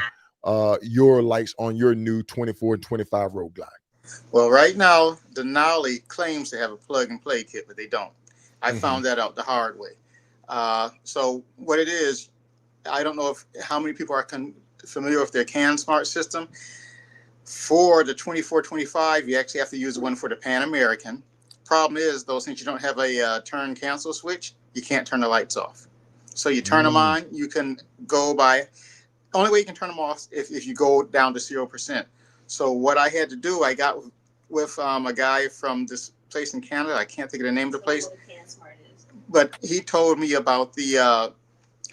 your lights on your new 24 and 25 Road Glide? Well, right now, Denali claims to have a plug-and-play kit, but they don't. I found that out the hard way. So what it is, I don't know how many people are familiar with their CanSmart system. For the 24-25, you actually have to use the one for the Pan American. Problem is, though, since you don't have a turn cancel switch, you can't turn the lights off. So you turn them on, you can go by. Only way you can turn them off if you go down to 0%. So what I had to do, I got with a guy from this place in Canada. I can't think of the name of the place. But he told me about a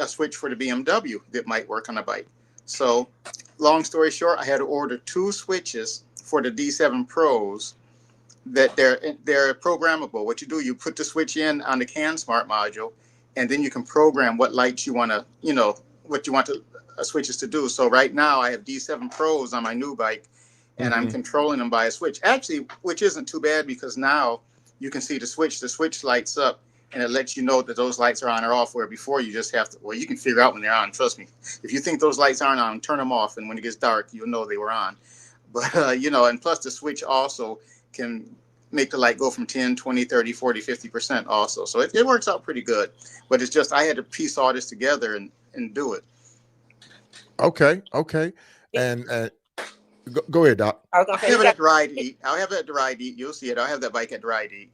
switch for the BMW that might work on a bike. So long story short, I had to order 2 switches for the D7 Pros that they're programmable. What you do, you put the switch in on the CanSmart module, and then you can program what lights you want to, what you want the switches to do. So right now I have D7 Pros on my new bike, and I'm controlling them by a switch. Actually, which isn't too bad because now you can see the switch lights up, and it lets you know that those lights are on or off, where before you just have to, you can figure out when they're on. Trust me. If you think those lights aren't on, turn them off, and when it gets dark, you'll know they were on. But, and plus the switch also can make the light go from 10, 20, 30, 40, 50% also. So it works out pretty good. But it's just I had to piece all this together and do it. Okay. And go ahead, Doc. I was gonna I say have it at the Ride Eat. I'll have it at the Ride Eat. You'll see it. I'll have that bike at the Ride Eat.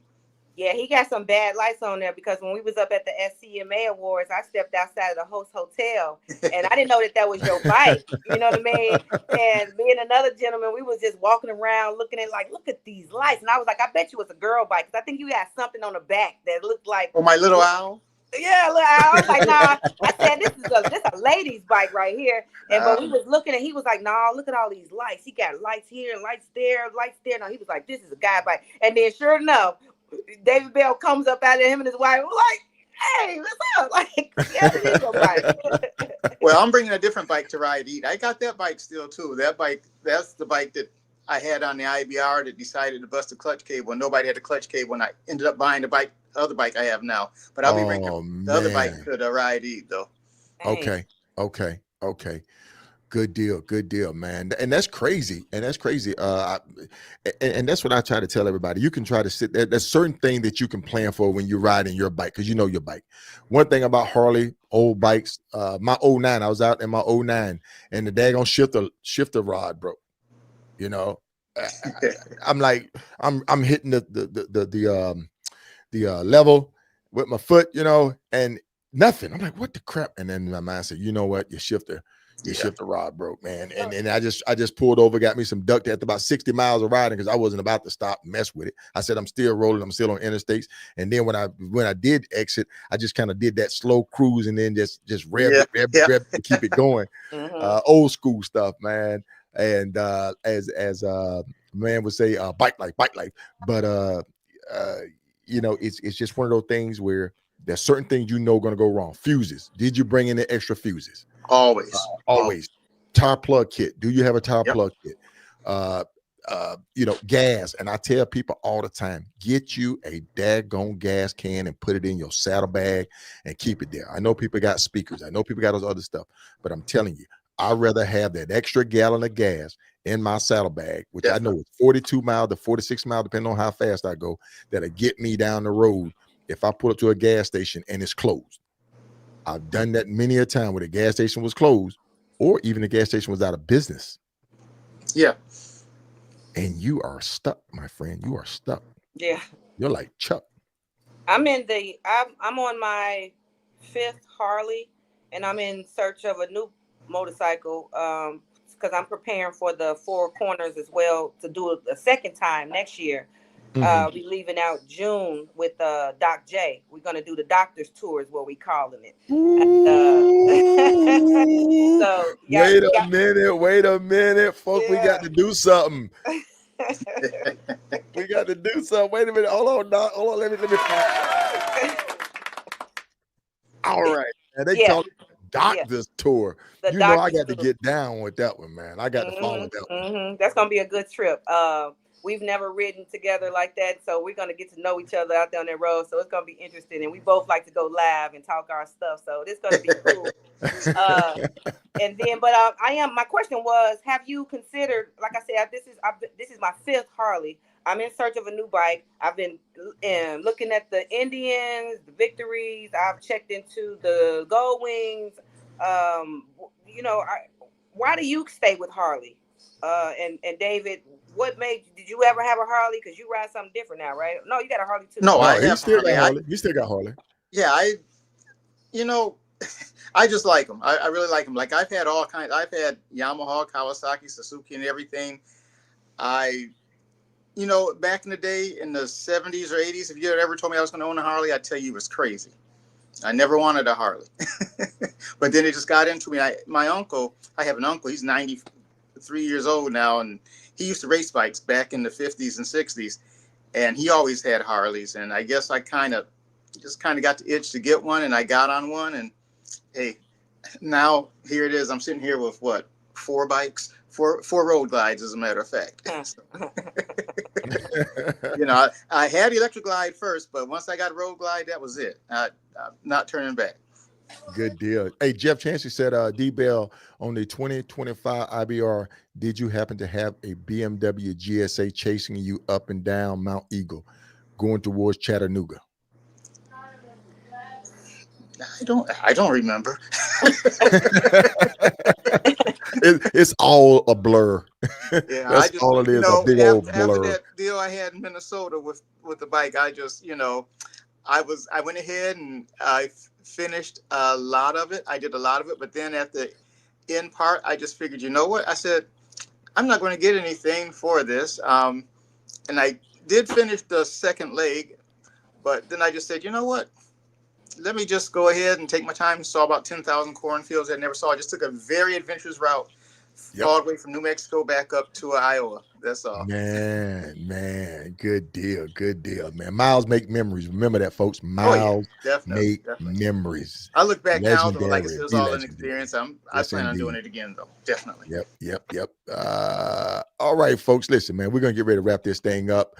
yeah, he got some bad lights on there because when we was up at the SCMA Awards, I stepped outside of the host hotel and I didn't know that was your bike. You know what I mean? And me and another gentleman, we was just walking around looking at like, look at these lights. And I was like, I bet you it's a girl bike because I think you had something on the back that looked like. Oh, my little owl. Yeah, look, I was like, nah. I said this is a lady's bike right here. And but we was looking and he was like, nah, look at all these lights. He got lights here, lights there, lights there. No, he was like, this is a guy bike. And then sure enough, David Bell comes up out of him and his wife was like, hey, what's up? Like, yeah, it is your bike. Well, I'm bringing a different bike to Ride Eat. I got that bike still too. That bike, that's the bike that I had on the IBR that decided to bust the clutch cable, and nobody had the clutch cable, and I ended up buying the other bike I have now. But I'll be bringing the other bike to the Ride Eat though. Okay. Good deal, man. And that's crazy. And that's what I try to tell everybody. You can try to sit there. There's certain things that you can plan for when you're riding your bike because you know your bike. One thing about Harley, old bikes, my 09, I was out in my 09 and the daggone shifter rod broke. You know, I'm like, I'm hitting the level with my foot, you know, and nothing. I'm like, what the crap? And then my mind said, you know what, your shifter rod broke, man. And I just pulled over, got me some duct tape after about 60 miles of riding because I wasn't about to stop and mess with it. I said, I'm still rolling. I'm still on interstates. And then when I did exit, I just kind of did that slow cruise and then just rev it to keep it going. Old school stuff, man. And as man would say, bike life. But you know, it's just one of those things where there's certain things you know going to go wrong. Fuses. Did you bring in the extra fuses? Always. Tire plug kit. Do you have a tire plug kit? You know, gas. And I tell people all the time, get you a daggone gas can and put it in your saddlebag and keep it there. I know people got speakers. I know people got those other stuff, but I'm telling you, I'd rather have that extra gallon of gas in my saddlebag, which I know is 42 miles to 46 miles, depending on how fast I go, that'll get me down the road if I pull up to a gas station and it's closed. I've done that many a time where the gas station was closed or even the gas station was out of business. Yeah. And you are stuck, my friend. You are stuck. Yeah. You're like Chuck. I'm on my 5th Harley and I'm in search of a new motorcycle because I'm preparing for the Four Corners as well to do it a second time next year. We're leaving out June with Doc J. We're going to do the doctor's tour is what we calling it. So wait a minute, folks. We got to do something. We got to do something. Wait a minute. Hold on, Doc. Hold on. Let me find. All right. And they talk doctor's tour. You know, I got to get down with that one, man. I got to follow that one. That's going to be a good trip. We've never ridden together like that, so we're going to get to know each other out there on that road, so it's going to be interesting, and we both like to go live and talk our stuff, so this is going to be cool. And then, but my question was, have you considered, like I said, this is my 5th Harley. I'm in search of a new bike. I've been looking at the Indians, the Victories. I've checked into the Gold Wings. You know, why do you stay with Harley? And David, did you ever have a Harley? Because you ride something different now, right? No, you got a Harley too. No, he still got Harley. You still got Harley. Yeah, you know, I just like them. I really like them. Like I've had all kinds. I've had Yamaha, Kawasaki, Suzuki, and everything. You know, back in the day, in the 70s or 80s, if you had ever told me I was going to own a Harley, I'd tell you it was crazy. I never wanted a Harley. But then it just got into me. My uncle, I have an uncle, he's 93 years old now, and he used to race bikes back in the 50s and 60s, and he always had Harleys. And I guess I kind of got the itch to get one, and I got on one, and hey, now here it is. I'm sitting here with what, 4 bikes? Four road glides, as a matter of fact. You know, I had electric glide first, but once I got road glide, that was it. I'm not turning back. Good deal. Hey, Jeff Chancey said, D Bell, on the 2025 IBR, did you happen to have a BMW GSA chasing you up and down Mount Eagle, going towards Chattanooga? I don't remember. it's all a blur. Yeah, I That's just, all it you is, a know, big old after blur. that deal I had in Minnesota with the bike, I just, you know, I went ahead and I finished a lot of it. I did a lot of it, but then at the end part, I just figured, you know what? I said, I'm not going to get anything for this. And I did finish the second leg, but then I just said, you know what? Let me just go ahead and take my time. Saw about 10,000 cornfields I never saw. I just took a very adventurous route Yep. all the way from New Mexico back up to Iowa. That's all. Man, good deal, man. Miles make memories. Remember that, folks. Oh yeah, Miles definitely, make definitely. memories. I look back now though, like I Legendary, said, it was be all an legendary. experience. I Yes, plan on doing indeed. it again though, definitely. Yep. All right, folks. Listen, man, we're gonna get ready to wrap this thing up.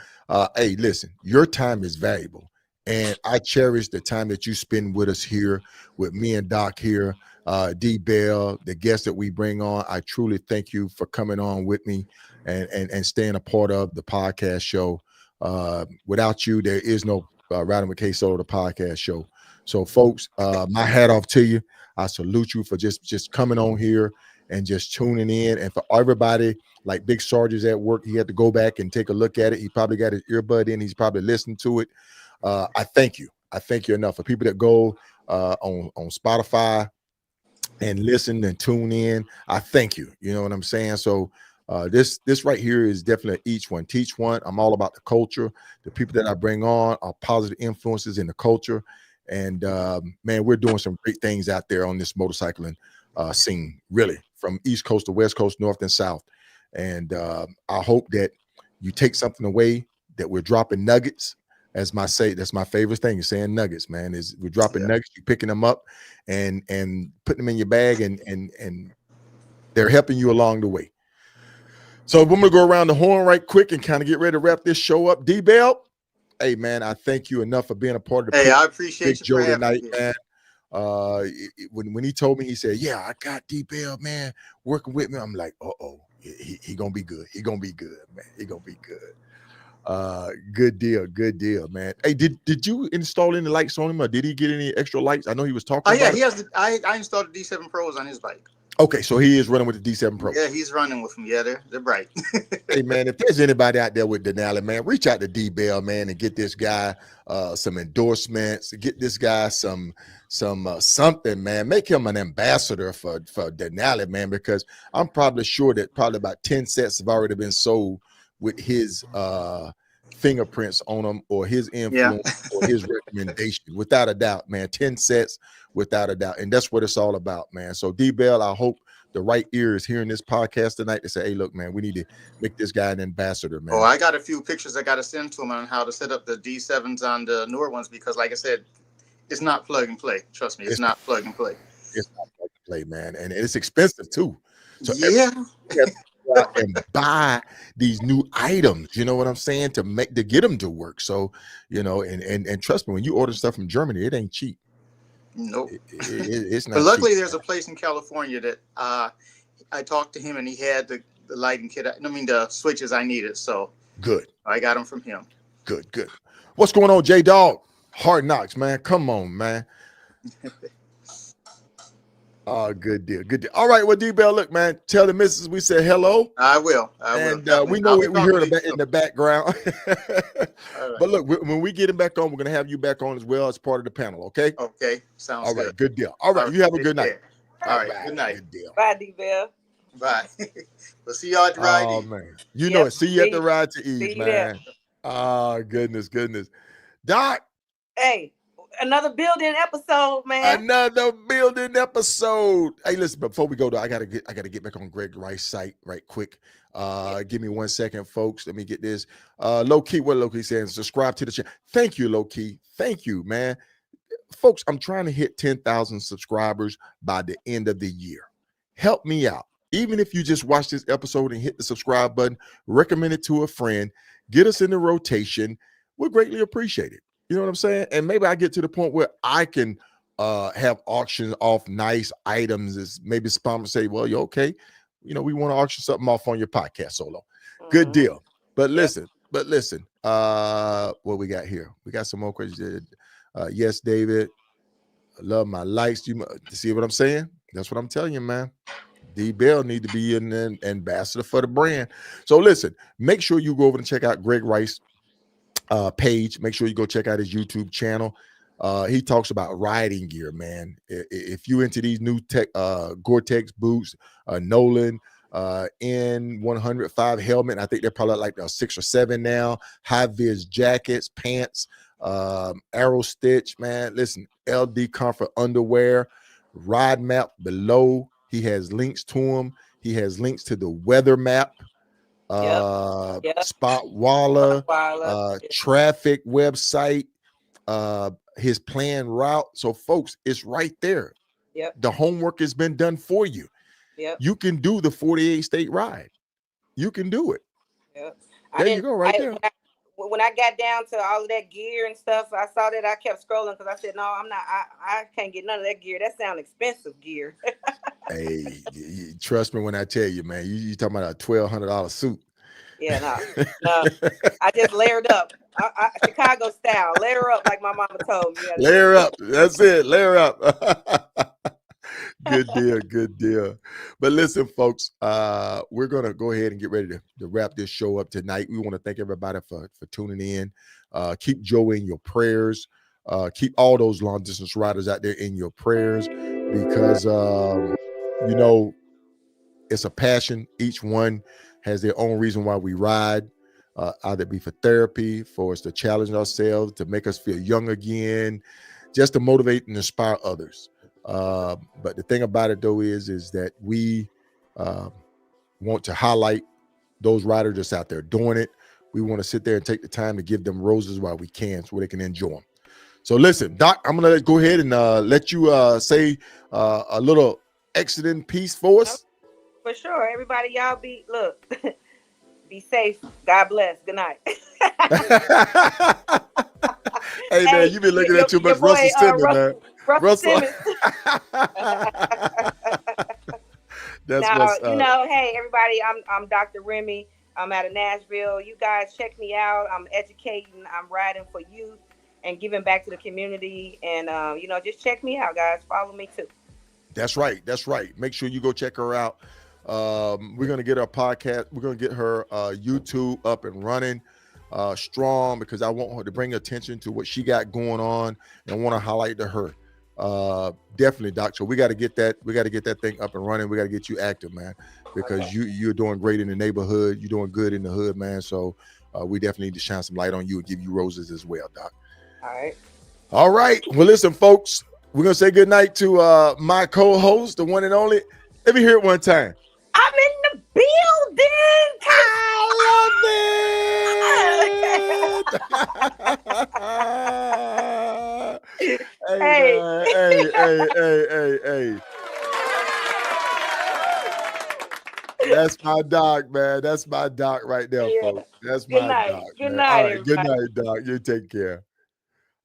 Hey, listen, your time is valuable, and I cherish the time that you spend with us here, with me and Doc here, D Bell, the guests that we bring on. I truly thank you for coming on with me and staying a part of the podcast show. Without you, there is no Riding with K Solo, the podcast show. So, folks, my hat off to you. I salute you for just coming on here and just tuning in. And for everybody, like Big Sarge's at work, he had to go back and take a look at it. He probably got his earbud in. He's probably listening to it. I thank you. I thank you enough. For people that go on Spotify and listen and tune in, I thank you. You know what I'm saying? So this right here is definitely each one teach one. I'm all about the culture. The people that I bring on are positive influences in the culture. And man, we're doing some great things out there on this motorcycling scene, really, from East Coast to West Coast, North and South. And I hope that you take something away, that we're dropping nuggets. That's my favorite thing is saying nuggets, man. Is we're dropping nuggets, you're picking them up and putting them in your bag, and they're helping you along the way. So I'm gonna go around the horn right quick and kind of get ready to wrap this show up. D Bell, hey man, I thank you enough for being a part of the Hey, I Big appreciate you for Joe having tonight, me. man. When he told me, he said, "Yeah, I got D Bell, man, working with me." I'm like, "Uh-oh, he gonna be good. He gonna be good, man. He gonna be good." Good deal, man. Hey, did you install any lights on him, or did he get any extra lights? I know he was Oh talking yeah, about he it. has. I installed the D7 Pros on his bike. Okay, so he is running with the D7 Pros. Yeah, he's running with them. Yeah, they're bright. Hey man, if there's anybody out there with Denali, man, reach out to D Bell, man, and get this guy some endorsements, get this guy some something, man. Make him an ambassador for Denali, man, because I'm probably sure that probably about 10 sets have already been sold with his fingerprints on them, or his Yeah. influence, or his recommendation, without a doubt, man. 10 sets without a doubt. And that's what it's all about, man. So D Bell, I hope the right ear is hearing this podcast tonight to say, hey, look, man, we need to make this guy an ambassador, Oh, man. I got a few pictures I got to send to him on how to set up the D7s on the newer ones because, like I said, it's not plug and play. Trust me, it's not plug and play. It's not plug and play, man, and it's expensive too. So Yeah. everybody has to go out and buy these new items. You know what I'm saying? To get them to work. So and trust me, when you order stuff from Germany, it ain't cheap. Nope. It's But not luckily, cheap. there's a place in California that I talked to him and he had the lighting kit. I mean, the switches I needed. So Good. I got them from him. Good. What's going on, J Dog? Hard Knocks, man. Come on, man. Oh, good deal. All right, well, D Bell, look, man, tell the missus we said hello. I will. And Definitely. we know I'll be we heard talking to you in the background. All right. But look, when we get him back on, we're gonna have you back on as well as part of the panel. Okay. Okay. Sounds All right. good. Good deal. All right. You have a good night. All right. Good night. Good deal. Bye, D Bell. Bye. We'll see y'all at the ride. Oh man, you know it. See you at the ride to Eve, man. Oh goodness. Doc. Hey, another building episode, man. Another building episode. Hey, listen, before we go, though, I gotta get back on Greg Rice's site right quick. Give me 1 second, folks. Let me get this. Low key, what Low key saying? Subscribe to the channel. Thank you, Low key. Thank you, man. Folks, I'm trying to hit 10,000 subscribers by the end of the year. Help me out. Even if you just watch this episode and hit the subscribe button, recommend it to a friend, get us in the rotation. We're greatly appreciated. You know what I'm saying? And maybe I get to the point where I can have auctions off nice items. Is maybe sponsor say, well, you're okay. We want to auction something off on your podcast solo. Good deal. But listen, what we got here? We got some more questions. Yes, David. I love my likes. You see what I'm saying? That's what I'm telling you, man. D Bell need to be an ambassador for the brand. So listen, make sure you go over and check out Greg Rice page. Make sure you go check out his YouTube channel. He talks about riding gear, man. If you into these new tech Gore-Tex boots, Nolan N105 helmet, I think they're probably like 6 or 7 now. High vis jackets, pants, arrow stitch, man. Listen, LD Comfort underwear, ride map below. He has links to them. He has links to the weather map, Yep. Spot Waller, Yep. traffic website, his planned route. So folks, it's right there. Yep. The homework has been done for you. Yep. You can do the 48 state ride. You can do it. Yep. There you go, right there. When I got down to all of that gear and stuff, I saw that. I kept scrolling because I said, no, I'm not. I can't get none of that gear. That sounds expensive gear. Hey, trust me when I tell you, man. You talking about a $1,200 suit? Yeah, no. I just layered up. Chicago style, layer up like my mama told me. Layer up. That's it. Layer up. Good deal. But listen, folks, we're gonna go ahead and get ready to wrap this show up tonight. We want to thank everybody for tuning in. Keep Joe in your prayers. Keep all those long distance riders out there in your prayers, because you know, it's a passion. Each one has their own reason why we ride. Either be for therapy, for us to challenge ourselves, to make us feel young again, just to motivate and inspire others. But the thing about it though is that we want to highlight those riders that's out there doing it. We want to sit there and take the time to give them roses while we can, so they can enjoy them. So listen, Doc, I'm gonna go ahead and let you say a little exiting piece for us. For sure, everybody, y'all be be safe. God bless. Good night. Hey man, you been looking at too much Russell Simmons, man. Russell Simmons. That's now, what's up. Hey everybody, I'm Dr. Remy. I'm out of Nashville. You guys check me out. I'm educating. I'm riding for youth and giving back to the community. And just check me out, guys. Follow me too. That's right. Make sure you go check her out. We're gonna get our podcast. We're gonna get her YouTube up and running strong, because I want her to bring attention to what she got going on and want to highlight to her. Definitely, Doc. So we got to get that. We got to get that thing up and running. We got to get you active, man, because you're doing great in the neighborhood. You're doing good in the hood, man. So we definitely need to shine some light on you and give you roses as well, Doc. All right. Well, listen, folks. We're gonna say good night to my co-host, the one and only. Let me hear it one time. I'm in the building. I love it. Hey. That's my Doc, man. That's my Doc right there, folks. That's my Doc. Good man. night. All right. Good night, Doc. You take care.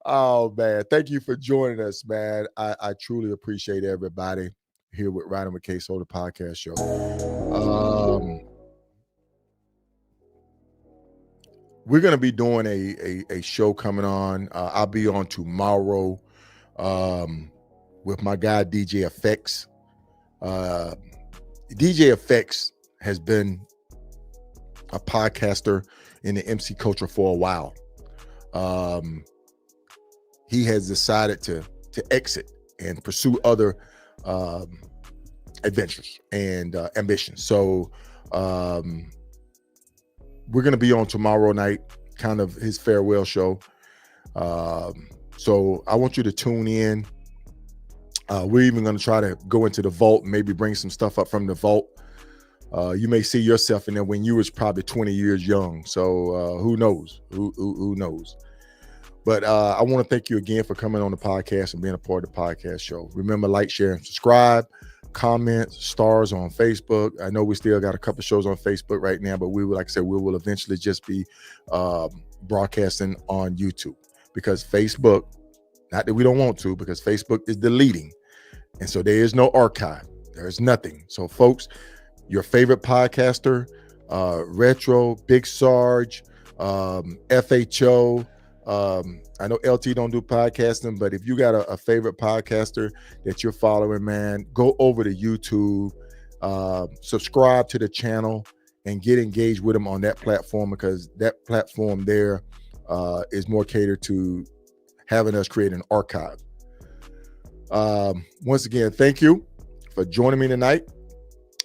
Oh man, thank you for joining us, man. I truly appreciate everybody here with Riding with K-So, the podcast show. We're gonna be doing a show coming on. I'll be on tomorrow with my guy DJ Effects. DJ Effects has been a podcaster in the MC culture for a while. He has decided to exit and pursue other adventures and ambitions. So we're going to be on tomorrow night, kind of his farewell show. So I want you to tune in. We're even going to try to go into the vault and maybe bring some stuff up from the vault. You may see yourself in there when you was probably 20 years young. So who knows? Who knows? But I want to thank you again for coming on the podcast and being a part of the podcast show. Remember, like, share, and subscribe, comment, stars on Facebook. I know we still got a couple shows on Facebook right now, but we will, like I said, we will eventually just be broadcasting on YouTube, because Facebook, not that we don't want to, because Facebook is deleting. And so there is no archive. There's nothing. So folks, your favorite podcaster, Retro, Big Sarge, FHO, I know LT don't do podcasting, but if you got a favorite podcaster that you're following, man, go over to YouTube, subscribe to the channel and get engaged with them on that platform, because that platform there is more catered to having us create an archive. Once again, thank you for joining me tonight.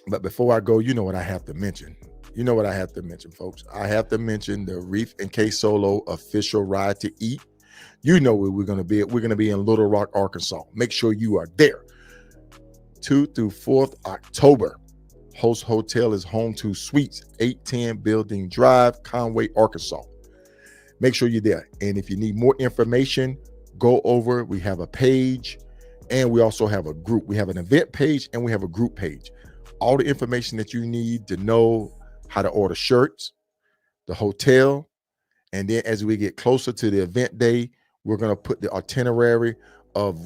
But before I go, you know what I have to mention. You know what I have to mention, folks. I have to mention the Reef and K Solo official Ride to Eat. You know where we're going to be. We're going to be in Little Rock, Arkansas. Make sure you are there. 2 through 4th October. Host Hotel is Home to Suites, 810 Building Drive, Conway, Arkansas. Make sure you're there. And if you need more information, go over. We have a page, and we also have a group. We have an event page, and we have a group page. All the information that you need to know how to order shirts, the hotel, and then as we get closer to the event day, we're going to put the itinerary of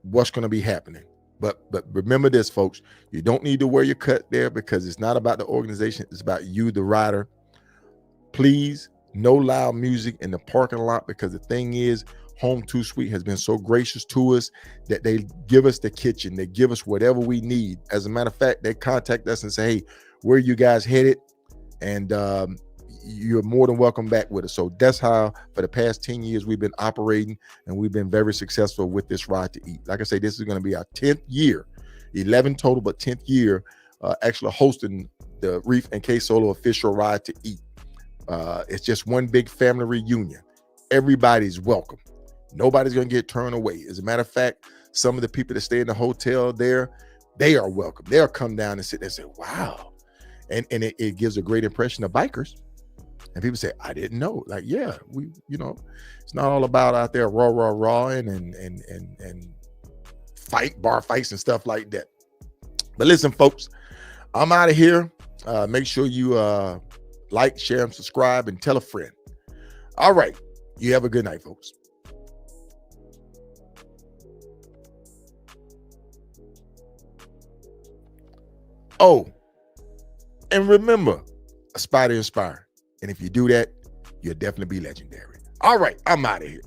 what's going to be happening. But remember this, folks, you don't need to wear your cut there, because it's not about the organization. It's about you, the rider. Please, no loud music in the parking lot, because the thing is, Home 2 Suite has been so gracious to us that they give us the kitchen. They give us whatever we need. As a matter of fact, they contact us and say, hey, where are you guys headed? And you're more than welcome back with us. So that's how, for the past 10 years, we've been operating, and we've been very successful with this Ride to Eat. Like I say, this is going to be our 10th year, 11 total, but 10th year, actually hosting the Reef and K Solo official Ride to Eat. It's just one big family reunion. Everybody's welcome. Nobody's going to get turned away. As a matter of fact, some of the people that stay in the hotel there, they are welcome. They'll come down and sit there and say, wow. And it gives a great impression of bikers. And people say, I didn't know. Like, yeah, it's not all about out there rawing and bar fights and stuff like that. But listen, folks, I'm out of here. Make sure you like, share, and subscribe, and tell a friend. All right. You have a good night, folks. Oh, and remember, aspire to inspire. And if you do that, you'll definitely be legendary. All right, I'm out of here.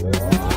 Yeah.